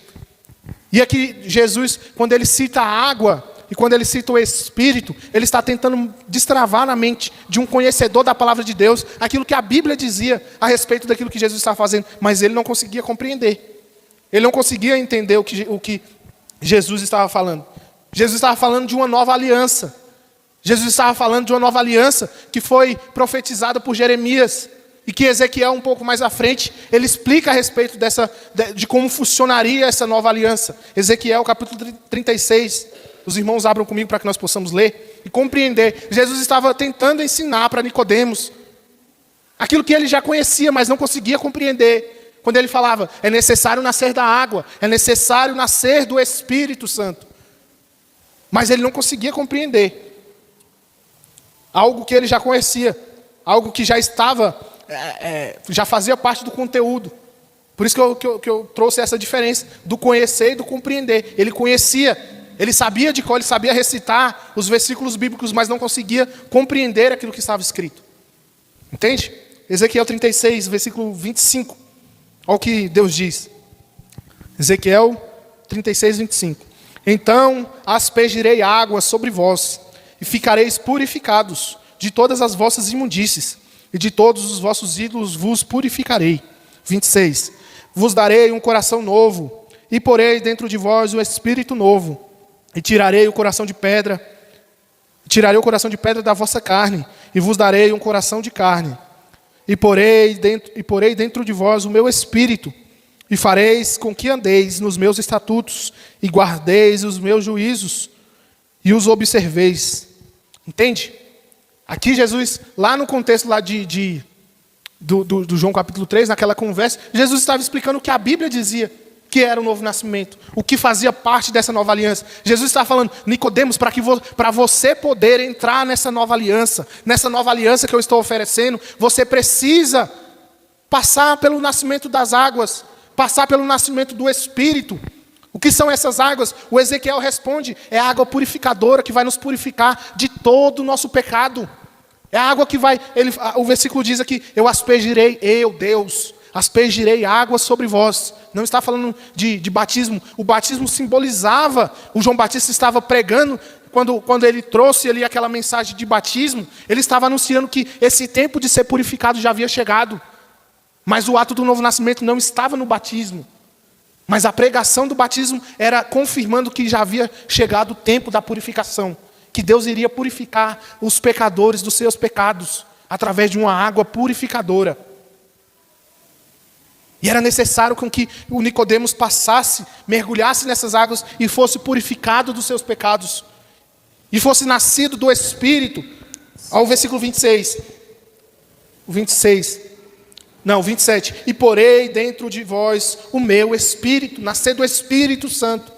E aqui Jesus, quando ele cita a água e quando ele cita o Espírito, ele está tentando destravar na mente de um conhecedor da palavra de Deus aquilo que a Bíblia dizia a respeito daquilo que Jesus estava fazendo. Mas ele não conseguia compreender. Ele não conseguia entender o que Jesus estava falando. Jesus estava falando de uma nova aliança. Jesus estava falando de uma nova aliança que foi profetizada por Jeremias e que Ezequiel, um pouco mais à frente, ele explica a respeito de como funcionaria essa nova aliança. Ezequiel, capítulo 36. Os irmãos abram comigo para que nós possamos ler e compreender. Jesus estava tentando ensinar para Nicodemos aquilo que ele já conhecia, mas não conseguia compreender. Quando ele falava, é necessário nascer da água, é necessário nascer do Espírito Santo. Mas ele não conseguia compreender. Algo que ele já conhecia, algo que já estava, já fazia parte do conteúdo. Por isso que eu trouxe essa diferença do conhecer e do compreender. Ele conhecia, ele sabia de cor, ele sabia recitar os versículos bíblicos, mas não conseguia compreender aquilo que estava escrito. Entende? Ezequiel 36, versículo 25. Olha o que Deus diz. Ezequiel 36, 25. Então aspergirei água sobre vós, e ficareis purificados de todas as vossas imundícies, e de todos os vossos ídolos vos purificarei. 26. Vos darei um coração novo, e porei dentro de vós o espírito novo, e tirarei o coração de pedra da vossa carne, e vos darei um coração de carne. E porei dentro de vós o meu espírito, e fareis com que andeis nos meus estatutos, e guardeis os meus juízos, e os observeis. Entende? Aqui Jesus, lá no contexto lá do João capítulo 3, naquela conversa, Jesus estava explicando o que a Bíblia dizia que era o novo nascimento, o que fazia parte dessa nova aliança. Jesus estava falando, Nicodemos, para você poder entrar nessa nova aliança que eu estou oferecendo, você precisa passar pelo nascimento das águas, passar pelo nascimento do Espírito. O que são essas águas? O Ezequiel responde, é a água purificadora que vai nos purificar de todo o nosso pecado. É a água que vai, o versículo diz aqui, eu aspergirei, Deus, aspergirei água sobre vós. Não está falando de batismo. O batismo simbolizava, o João Batista estava pregando, quando ele trouxe ali aquela mensagem de batismo, ele estava anunciando que esse tempo de ser purificado já havia chegado. Mas o ato do novo nascimento não estava no batismo. Mas a pregação do batismo era confirmando que já havia chegado o tempo da purificação. que Deus iria purificar os pecadores dos seus pecados através de uma água purificadora. E era necessário com que o Nicodemos passasse, mergulhasse nessas águas e fosse purificado dos seus pecados. E fosse nascido do Espírito. Ao versículo 26. O 27. E porei dentro de vós o meu Espírito. Nascer do Espírito Santo.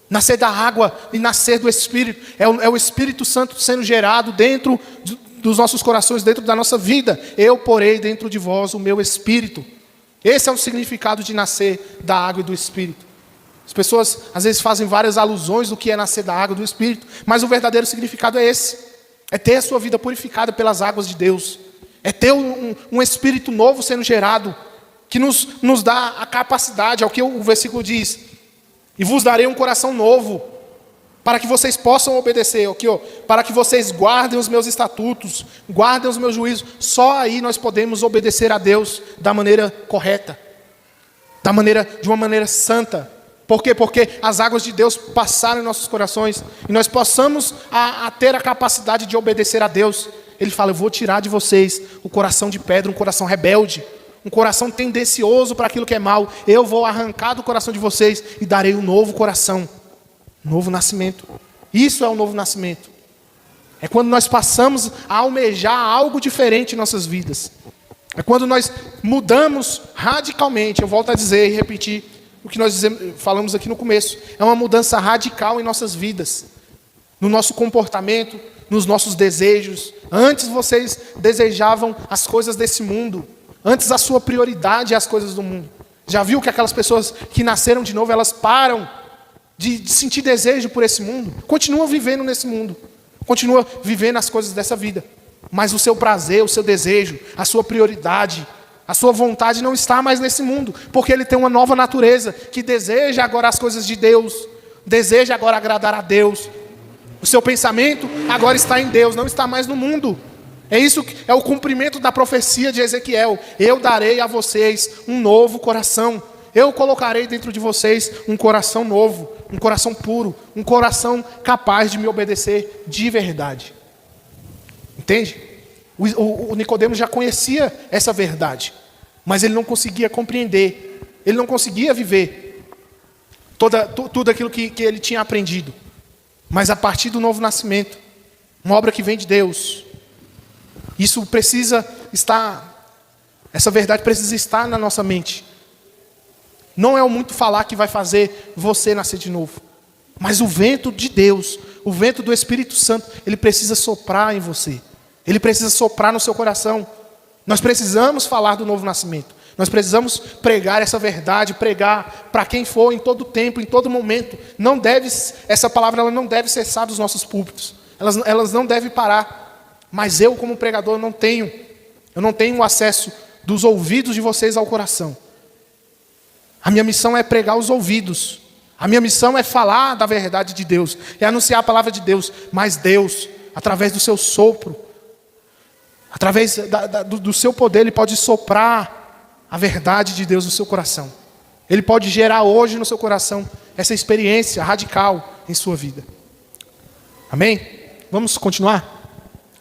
Nascer da água e nascer do Espírito. É o Espírito Santo sendo gerado dentro dos nossos corações, dentro da nossa vida. Eu porei dentro de vós o meu Espírito. Esse é o significado de nascer da água e do Espírito. As pessoas às vezes fazem várias alusões do que é nascer da água e do Espírito, mas o verdadeiro significado é esse. É ter a sua vida purificada pelas águas de Deus. É ter um Espírito novo sendo gerado, que nos dá a capacidade, é o que o versículo diz. E vos darei um coração novo, para que vocês possam obedecer, para que vocês guardem os meus estatutos, guardem os meus juízos. Só aí nós podemos obedecer a Deus da maneira correta, de uma maneira santa. Por quê? Porque as águas de Deus passaram em nossos corações e nós possamos a ter a capacidade de obedecer a Deus. Ele fala: eu vou tirar de vocês o coração de pedra, um coração rebelde, um coração tendencioso para aquilo que é mal. Eu vou arrancar do coração de vocês e darei um novo coração. Novo nascimento. Isso é o novo nascimento. É quando nós passamos a almejar algo diferente em nossas vidas. É quando nós mudamos radicalmente. Eu volto a dizer e repetir o que nós falamos aqui no começo. É uma mudança radical em nossas vidas. No nosso comportamento, nos nossos desejos. Antes vocês desejavam as coisas desse mundo. Antes a sua prioridade é as coisas do mundo. Já viu que aquelas pessoas que nasceram de novo, elas param de sentir desejo por esse mundo, continuam vivendo nesse mundo, continuam vivendo as coisas dessa vida, mas o seu prazer, o seu desejo, a sua prioridade, a sua vontade não está mais nesse mundo, porque ele tem uma nova natureza, que deseja agora as coisas de Deus, deseja agora agradar a Deus. O seu pensamento agora está em Deus, não está mais no mundo. É isso, é o cumprimento da profecia de Ezequiel: eu darei a vocês um novo coração. Eu colocarei dentro de vocês um coração novo, um coração puro, um coração capaz de me obedecer de verdade. Entende? O Nicodemos já conhecia essa verdade, mas ele não conseguia compreender, ele não conseguia viver tudo aquilo que ele tinha aprendido. Mas a partir do novo nascimento, uma obra que vem de Deus, isso precisa estar, essa verdade precisa estar na nossa mente. Não é o muito falar que vai fazer você nascer de novo, mas o vento de Deus, o vento do Espírito Santo, ele precisa soprar em você, ele precisa soprar no seu coração. Nós precisamos falar do novo nascimento, nós precisamos pregar essa verdade, pregar para quem for, em todo tempo, em todo momento. Essa palavra ela não deve cessar dos nossos púlpitos, elas não devem parar. Mas eu, como pregador, eu não tenho o acesso dos ouvidos de vocês ao coração. A minha missão é pregar os ouvidos. A minha missão é falar da verdade de Deus, é anunciar a palavra de Deus. Mas Deus, através do seu sopro, através do seu poder, Ele pode soprar a verdade de Deus no seu coração. Ele pode gerar hoje no seu coração essa experiência radical em sua vida. Amém? Vamos continuar?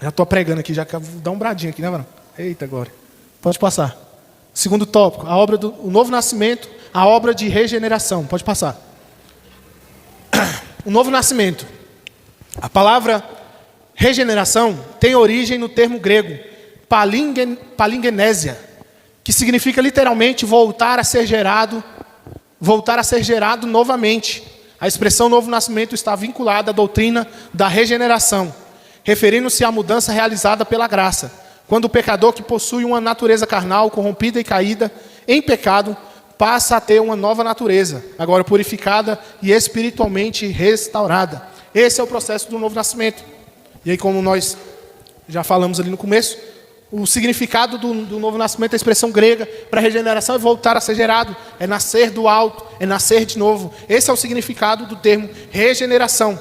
Já estou pregando aqui, já vou dar um bradinho aqui, né, mano? Eita, glória. Pode passar. Segundo tópico, o novo nascimento, a obra de regeneração. Pode passar. O novo nascimento. A palavra regeneração tem origem no termo grego palingenesia, que significa literalmente voltar a ser gerado novamente. A expressão novo nascimento está vinculada à doutrina da regeneração, referindo-se à mudança realizada pela graça, quando o pecador que possui uma natureza carnal corrompida e caída em pecado passa a ter uma nova natureza, agora purificada e espiritualmente restaurada. Esse é o processo do novo nascimento. E aí, como nós já falamos ali no começo, o significado do novo nascimento, a expressão grega para regeneração é voltar a ser gerado, é nascer do alto, é nascer de novo. Esse é o significado do termo regeneração,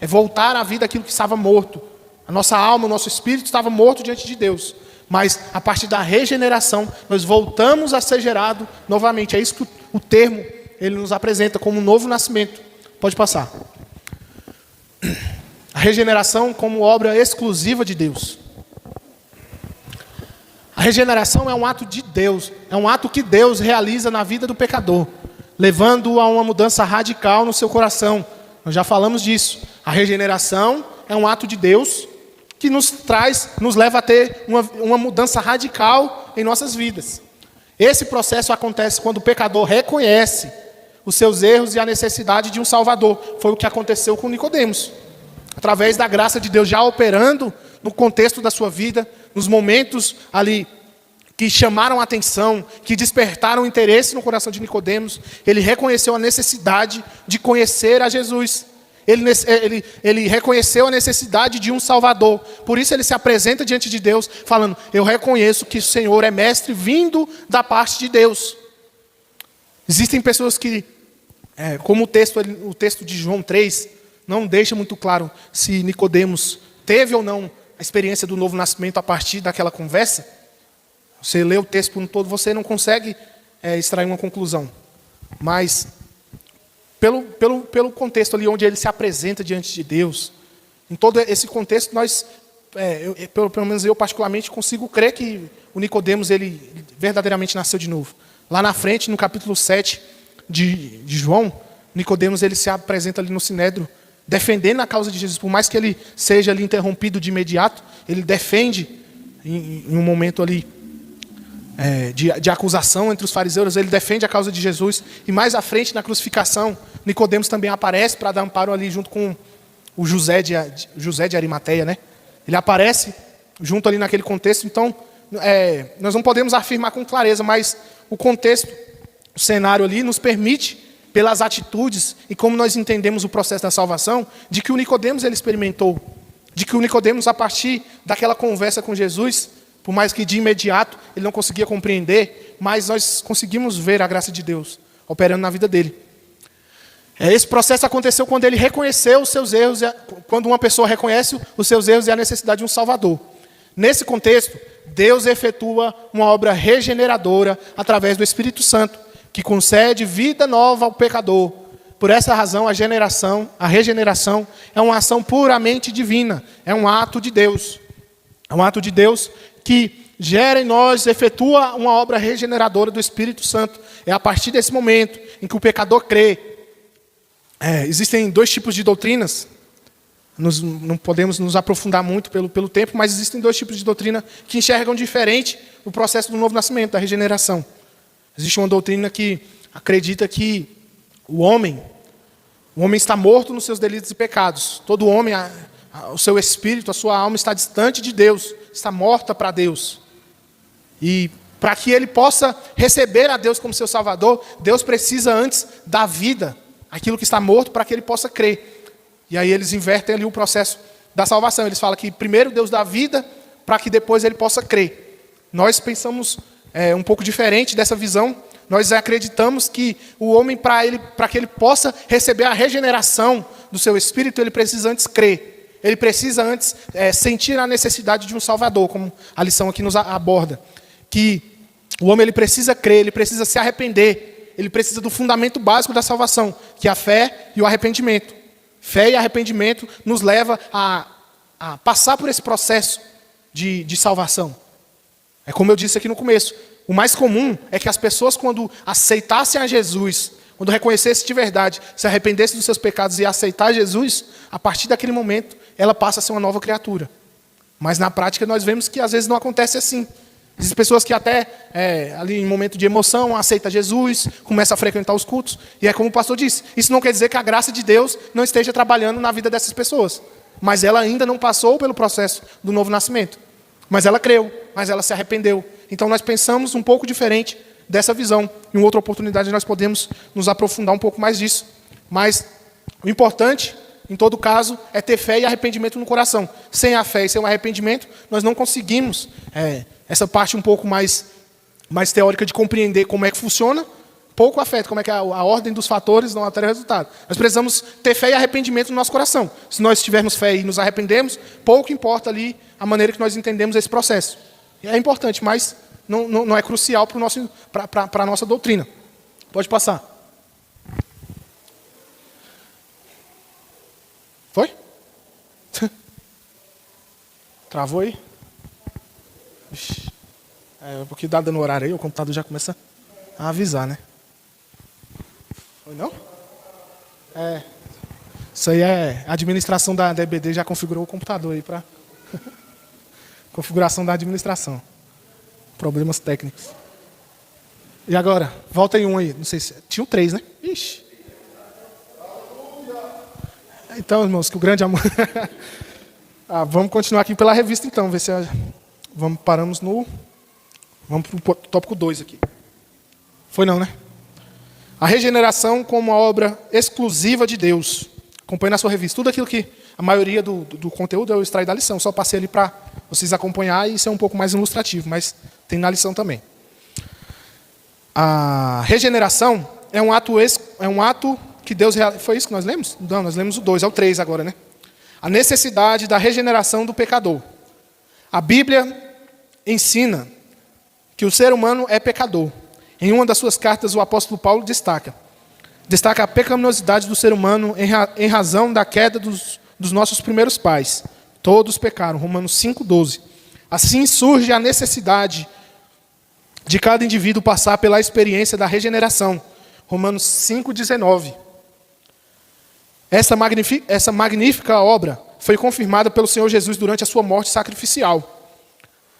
é voltar à vida aquilo que estava morto. A nossa alma, o nosso espírito estava morto diante de Deus, mas a partir da regeneração nós voltamos a ser gerado novamente. É isso que o termo ele nos apresenta como um novo nascimento. Pode passar. A regeneração como obra exclusiva de Deus. A regeneração é um ato de Deus, é um ato que Deus realiza na vida do pecador, levando-o a uma mudança radical no seu coração. Nós já falamos disso. A regeneração é um ato de Deus que nos leva a ter uma mudança radical em nossas vidas. Esse processo acontece quando o pecador reconhece os seus erros e a necessidade de um Salvador. Foi o que aconteceu com Nicodemos. Através da graça de Deus já operando no contexto da sua vida, nos momentos ali que chamaram a atenção, que despertaram interesse no coração de Nicodemos, ele reconheceu a necessidade de conhecer a Jesus. Ele reconheceu a necessidade de um Salvador. Por isso ele se apresenta diante de Deus, falando: eu reconheço que o Senhor é mestre vindo da parte de Deus. Existem pessoas que, como o texto de João 3, não deixa muito claro se Nicodemos teve ou não a experiência do novo nascimento a partir daquela conversa. Você lê o texto por um todo, você não consegue extrair uma conclusão. Mas, pelo contexto ali onde ele se apresenta diante de Deus, em todo esse contexto, pelo menos eu particularmente, consigo crer que o Nicodemos, ele verdadeiramente nasceu de novo. Lá na frente, no capítulo 7 de João, Nicodemos, ele se apresenta ali no Sinédrio, defendendo a causa de Jesus. Por mais que ele seja ali interrompido de imediato, ele defende em um momento ali de acusação entre os fariseus, ele defende a causa de Jesus. E mais à frente, na crucificação, Nicodemos também aparece para dar amparo ali junto com o José de Arimateia, né? Ele aparece junto ali naquele contexto. Então, nós não podemos afirmar com clareza, mas o contexto, o cenário ali nos permite, pelas atitudes e como nós entendemos o processo da salvação, de que o Nicodemos ele experimentou, de que o Nicodemos, a partir daquela conversa com Jesus, por mais que de imediato ele não conseguia compreender, mas nós conseguimos ver a graça de Deus operando na vida dele. Esse processo aconteceu quando ele reconheceu os seus erros, quando uma pessoa reconhece os seus erros e a necessidade de um Salvador. Nesse contexto, Deus efetua uma obra regeneradora através do Espírito Santo, que concede vida nova ao pecador. Por essa razão, a regeneração é uma ação puramente divina, é um ato de Deus. É um ato de Deus que gera em nós, efetua uma obra regeneradora do Espírito Santo. É a partir desse momento em que o pecador crê. Existem dois tipos de doutrinas, não podemos nos aprofundar muito pelo tempo, mas existem dois tipos de doutrina que enxergam diferente o processo do novo nascimento, da regeneração. Existe uma doutrina que acredita que o homem está morto nos seus delitos e pecados. Todo homem, o seu espírito, a sua alma está distante de Deus, está morta para Deus. E para que ele possa receber a Deus como seu Salvador, Deus precisa antes dar vida àquilo que está morto para que ele possa crer. E aí eles invertem ali o processo da salvação. Eles falam que primeiro Deus dá vida para que depois ele possa crer. Nós pensamos um pouco diferente dessa visão. Nós acreditamos que o homem, para que ele possa receber a regeneração do seu espírito, ele precisa antes crer. Ele precisa antes sentir a necessidade de um Salvador, como a lição aqui nos aborda. Que o homem ele precisa crer, ele precisa se arrepender. Ele precisa do fundamento básico da salvação, que é a fé e o arrependimento. Fé e arrependimento nos leva a passar por esse processo de salvação. É como eu disse aqui no começo, o mais comum é que as pessoas, quando aceitassem a Jesus, quando reconhecessem de verdade, se arrependessem dos seus pecados e aceitar Jesus, a partir daquele momento, ela passa a ser uma nova criatura. Mas na prática nós vemos que às vezes não acontece assim. Existem pessoas que até, ali em momento de emoção, aceitam Jesus, começam a frequentar os cultos, e é como o pastor disse, isso não quer dizer que a graça de Deus não esteja trabalhando na vida dessas pessoas. Mas ela ainda não passou pelo processo do novo nascimento. Mas ela creu, mas ela se arrependeu. Então nós pensamos um pouco diferente dessa visão. Em outra oportunidade nós podemos nos aprofundar um pouco mais disso. Mas o importante, em todo caso, é ter fé e arrependimento no coração. Sem a fé e sem o arrependimento, nós não conseguimos essa parte um pouco mais teórica de compreender como é que funciona, pouco afeta, como é que a ordem dos fatores não altera o resultado. Nós precisamos ter fé e arrependimento no nosso coração. Se nós tivermos fé e nos arrependemos, pouco importa ali a maneira que nós entendemos esse processo. É importante, mas não é crucial para a nossa doutrina. Pode passar. Foi? Travou aí? Ixi. Porque dá dando horário aí, o computador já começa a avisar, né? Foi não? Isso aí a administração da DBD já configurou o computador aí para configuração da administração. Problemas técnicos. E agora? Volta aí um aí. Não sei se... Tinha 3, né? Ixi. Então, irmãos, que o grande amor... vamos continuar aqui pela revista, então. Ver se paramos no... Vamos para o tópico 2 aqui. Foi não, né? A regeneração como uma obra exclusiva de Deus. Acompanhe na sua revista. Tudo aquilo que a maioria do conteúdo eu extraí da lição. Só passei ali para vocês acompanhar e ser um pouco mais ilustrativo. Mas tem na lição também. A regeneração é um ato que Deus realiza. Foi isso que nós lemos? Não, nós lemos o 2, é o 3 agora, né? A necessidade da regeneração do pecador. A Bíblia ensina que o ser humano é pecador. Em uma das suas cartas, o apóstolo Paulo destaca a pecaminosidade do ser humano em razão da queda dos nossos primeiros pais. Todos pecaram, Romanos 5,12. Assim surge a necessidade de cada indivíduo passar pela experiência da regeneração, Romanos 5,19. Essa magnífica obra foi confirmada pelo Senhor Jesus durante a sua morte sacrificial.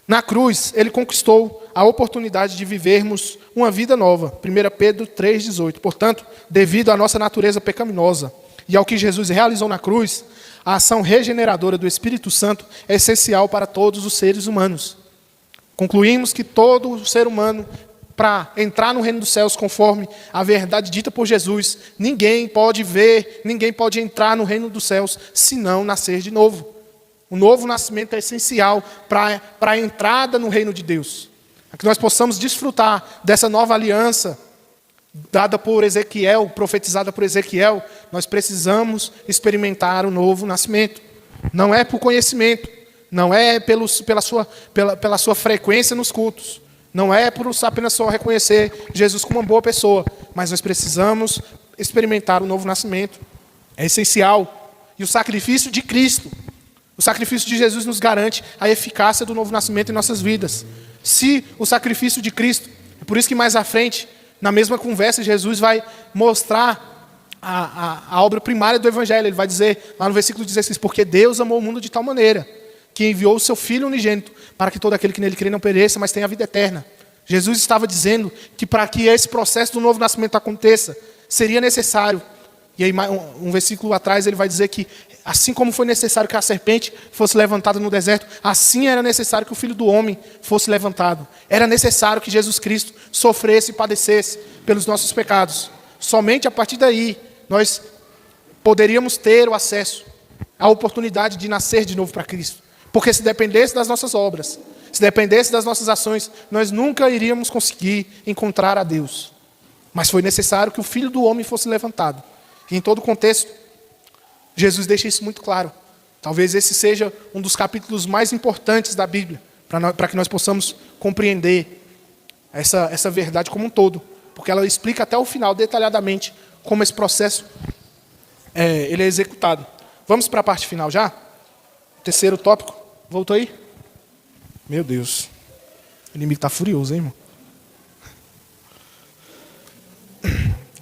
Na cruz, ele conquistou a oportunidade de vivermos uma vida nova. 1 Pedro 3,18. Portanto, devido à nossa natureza pecaminosa e ao que Jesus realizou na cruz, a ação regeneradora do Espírito Santo é essencial para todos os seres humanos. Concluímos que todo ser humano, para entrar no reino dos céus conforme a verdade dita por Jesus, ninguém pode entrar no reino dos céus se não nascer de novo. O novo nascimento é essencial para a entrada no reino de Deus. Para que nós possamos desfrutar dessa nova aliança dada por Ezequiel, profetizada por Ezequiel, nós precisamos experimentar o novo nascimento. Não é por conhecimento, não é pela sua frequência nos cultos, não é por apenas só reconhecer Jesus como uma boa pessoa, mas nós precisamos experimentar o novo nascimento. É essencial. E o sacrifício de Cristo, o sacrifício de Jesus nos garante a eficácia do novo nascimento em nossas vidas. Se o sacrifício de Cristo, é por isso que mais à frente, na mesma conversa, Jesus vai mostrar a obra primária do Evangelho. Ele vai dizer, lá no versículo 16, porque Deus amou o mundo de tal maneira, que enviou o seu Filho unigênito, para que todo aquele que nele crê não pereça, mas tenha a vida eterna. Jesus estava dizendo que para que esse processo do novo nascimento aconteça, seria necessário. E aí, um versículo atrás, ele vai dizer que assim como foi necessário que a serpente fosse levantada no deserto, assim era necessário que o Filho do Homem fosse levantado. Era necessário que Jesus Cristo sofresse e padecesse pelos nossos pecados. Somente a partir daí, nós poderíamos ter o acesso à oportunidade de nascer de novo para Cristo. Porque se dependesse das nossas obras, se dependesse das nossas ações, nós nunca iríamos conseguir encontrar a Deus. Mas foi necessário que o Filho do Homem fosse levantado. E em todo contexto, Jesus deixa isso muito claro. Talvez esse seja um dos capítulos mais importantes da Bíblia, para que nós possamos compreender essa verdade como um todo. Porque ela explica até o final, detalhadamente, como esse processo ele é executado. Vamos para a parte final já? Terceiro tópico. Voltou aí? Meu Deus. O inimigo está furioso, hein, irmão?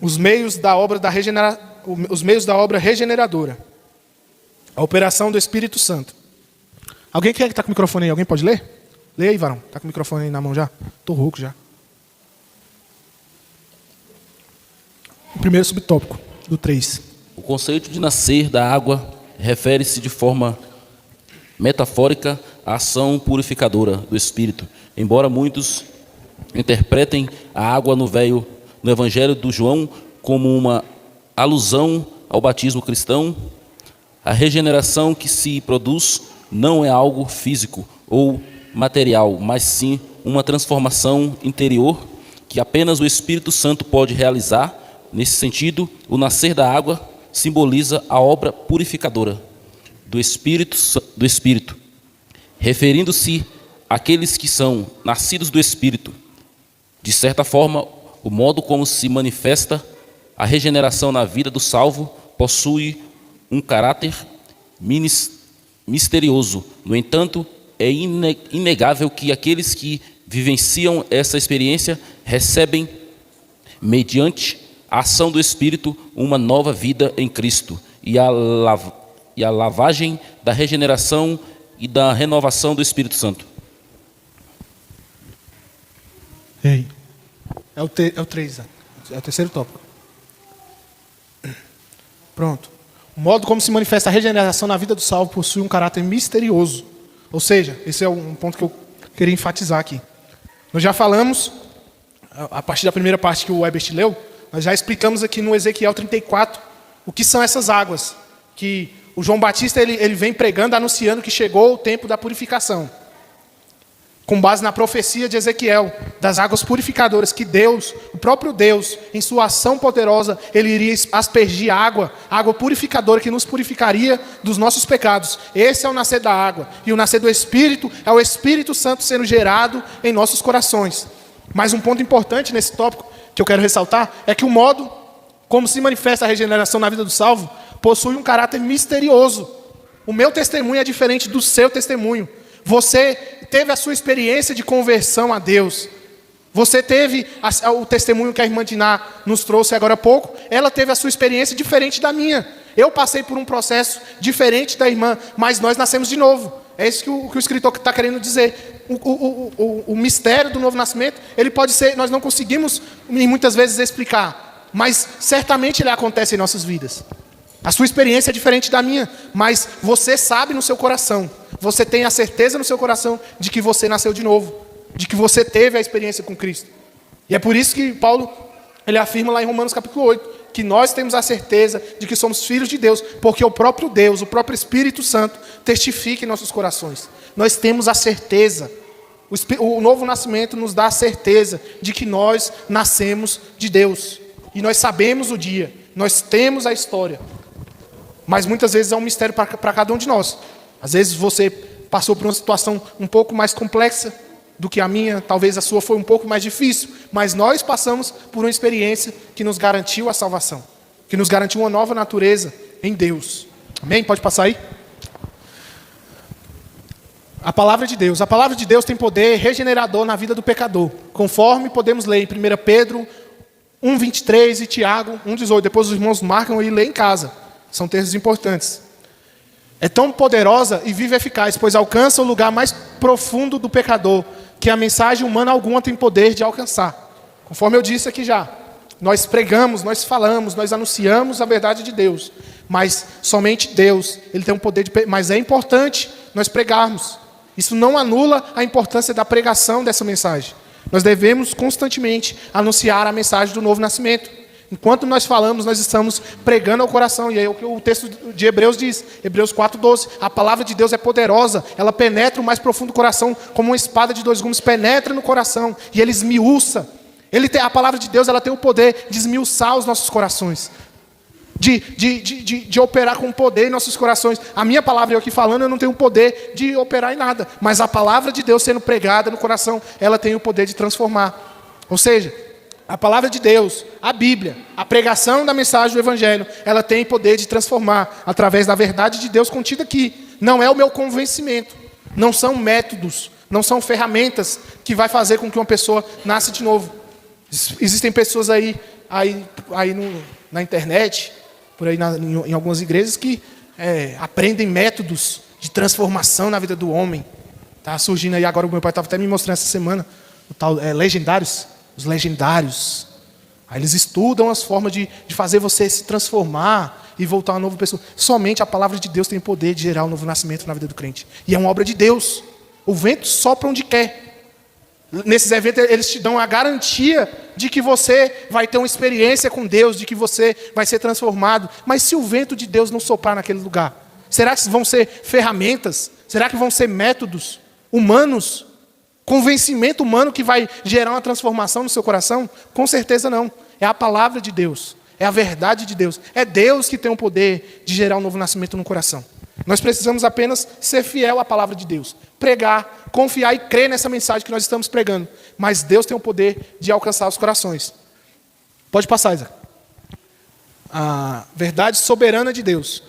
Os meios da obra regeneradora. A operação do Espírito Santo. Alguém quer que está com o microfone aí? Alguém pode ler? Lê aí, varão. Está com o microfone aí na mão já? Estou rouco já. O primeiro subtópico, do 3. O conceito de nascer da água refere-se de forma metafórica à ação purificadora do Espírito. Embora muitos interpretem a água no Evangelho do João como uma alusão ao batismo cristão, a regeneração que se produz não é algo físico ou material, mas sim uma transformação interior que apenas o Espírito Santo pode realizar. Nesse sentido, o nascer da água simboliza a obra purificadora do Espírito, referindo-se àqueles que são nascidos do Espírito. De certa forma, o modo como se manifesta a regeneração na vida do salvo possui um caráter misterioso. No entanto, é inegável que aqueles que vivenciam essa experiência recebem, mediante a ação do Espírito, uma nova vida em Cristo e a lavagem da regeneração e da renovação do Espírito Santo. Ei, é o 3, é o terceiro tópico. Pronto. O modo como se manifesta a regeneração na vida do salvo possui um caráter misterioso. Ou seja, esse é um ponto que eu queria enfatizar aqui. Nós já falamos, a partir da primeira parte que o Ebert leu, nós já explicamos aqui no Ezequiel 34 o que são essas águas. Que o João Batista ele vem pregando, anunciando que chegou o tempo da purificação. Com base na profecia de Ezequiel, das águas purificadoras, que Deus, o próprio Deus, em sua ação poderosa, Ele iria aspergir água purificadora que nos purificaria dos nossos pecados. Esse é o nascer da água. E o nascer do Espírito é o Espírito Santo sendo gerado em nossos corações. Mas um ponto importante nesse tópico, que eu quero ressaltar, é que o modo como se manifesta a regeneração na vida do salvo, possui um caráter misterioso. O meu testemunho é diferente do seu testemunho. Você teve a sua experiência de conversão a Deus. Você teve o testemunho que a irmã Diná nos trouxe agora há pouco. Ela teve a sua experiência diferente da minha. Eu passei por um processo diferente da irmã, mas nós nascemos de novo. É isso que o escritor está querendo dizer. O mistério do novo nascimento, ele pode ser, nós não conseguimos muitas vezes explicar, mas certamente ele acontece em nossas vidas. A sua experiência é diferente da minha, mas você sabe no seu coração, você tem a certeza no seu coração de que você nasceu de novo, de que você teve a experiência com Cristo. E é por isso que Paulo, ele afirma lá em Romanos capítulo 8, que nós temos a certeza de que somos filhos de Deus, porque o próprio Deus, o próprio Espírito Santo, testifica em nossos corações. Nós temos a certeza, o novo nascimento nos dá a certeza de que nós nascemos de Deus. E nós sabemos o dia, nós temos a história. Mas muitas vezes é um mistério para cada um de nós. Às vezes você passou por uma situação um pouco mais complexa do que a minha, talvez a sua foi um pouco mais difícil, mas nós passamos por uma experiência que nos garantiu a salvação, que nos garantiu uma nova natureza em Deus. Amém? Pode passar aí? A palavra de Deus tem poder regenerador na vida do pecador, conforme podemos ler em 1 Pedro 1:23 e Tiago 1:18. Depois os irmãos marcam e lêem em casa. São textos importantes. É tão poderosa e viva e eficaz, pois alcança o lugar mais profundo do pecador, que a mensagem humana alguma tem poder de alcançar. Conforme eu disse aqui já, nós pregamos, nós falamos, nós anunciamos a verdade de Deus, mas somente Deus, Ele tem um poder mas é importante nós pregarmos. Isso não anula a importância da pregação dessa mensagem. Nós devemos constantemente anunciar a mensagem do novo nascimento. Enquanto nós falamos, nós estamos pregando ao coração. E é o que o texto de Hebreus diz. Hebreus 4:12. A palavra de Deus é poderosa. Ela penetra o mais profundo do coração, como uma espada de 2 gumes. Penetra no coração e ele esmiuça. A palavra de Deus ela tem o poder de esmiuçar os nossos corações. De operar com poder em nossos corações. A minha palavra, eu aqui falando, eu não tenho o poder de operar em nada. Mas a palavra de Deus sendo pregada no coração, ela tem o poder de transformar. Ou seja, a palavra de Deus, a Bíblia, a pregação da mensagem do Evangelho, ela tem poder de transformar através da verdade de Deus contida aqui. Não é o meu convencimento, não são métodos, não são ferramentas que vai fazer com que uma pessoa nasça de novo. Existem pessoas na internet, por aí em algumas igrejas, que aprendem métodos de transformação na vida do homem. Está surgindo aí agora, o meu pai estava até me mostrando essa semana, o tal legendários. Os legendários. Aí eles estudam as formas de fazer você se transformar e voltar uma nova pessoa. Somente a palavra de Deus tem o poder de gerar um novo nascimento na vida do crente. E é uma obra de Deus. O vento sopra onde quer. Nesses eventos eles te dão a garantia de que você vai ter uma experiência com Deus, de que você vai ser transformado. Mas se o vento de Deus não soprar naquele lugar, será que vão ser ferramentas? Será que vão ser métodos humanos? Convencimento humano que vai gerar uma transformação no seu coração? Com certeza não. É a palavra de Deus. É a verdade de Deus. É Deus que tem o poder de gerar um novo nascimento no coração. Nós precisamos apenas ser fiel à palavra de Deus. Pregar, confiar e crer nessa mensagem que nós estamos pregando. Mas Deus tem o poder de alcançar os corações. Pode passar, Isaac. A verdade soberana de Deus.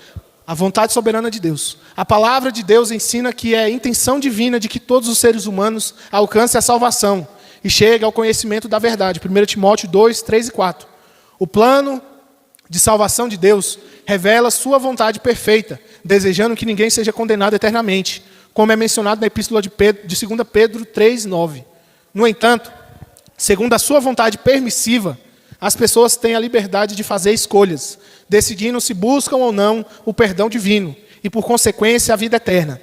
A vontade soberana de Deus. A palavra de Deus ensina que é a intenção divina de que todos os seres humanos alcancem a salvação e cheguem ao conhecimento da verdade. 1 Timóteo 2, 3 e 4. O plano de salvação de Deus revela sua vontade perfeita, desejando que ninguém seja condenado eternamente, como é mencionado na epístola de 2 Pedro 3, 9. No entanto, segundo a sua vontade permissiva, as pessoas têm a liberdade de fazer escolhas, decidindo se buscam ou não o perdão divino e, por consequência, a vida eterna.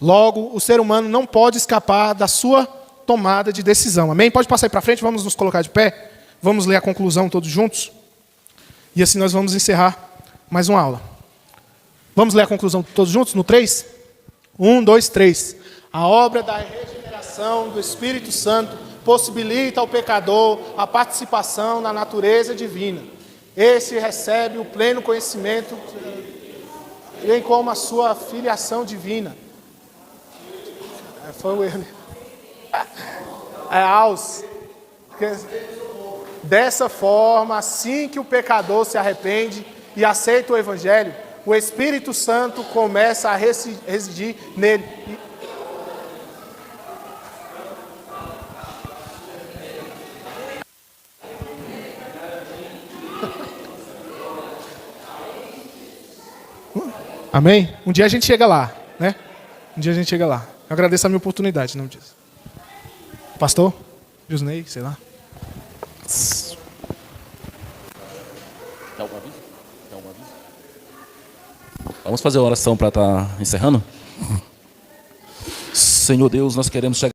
Logo, o ser humano não pode escapar da sua tomada de decisão. Amém? Pode passar aí para frente, vamos nos colocar de pé. Vamos ler a conclusão todos juntos. E assim nós vamos encerrar mais uma aula. Vamos ler a conclusão todos juntos no 3? 1, 2, 3. A obra da regeneração do Espírito Santo possibilita ao pecador a participação na natureza divina. Esse recebe o pleno conhecimento, bem como a sua filiação divina. Foi o erro. Dessa forma, assim que o pecador se arrepende e aceita o Evangelho, o Espírito Santo começa a residir nele. Amém? Um dia a gente chega lá, né? Um dia a gente chega lá. Eu agradeço a minha oportunidade, não disso. Pastor? Jusney, sei lá. Vamos fazer a oração para estar encerrando? Senhor Deus, nós queremos te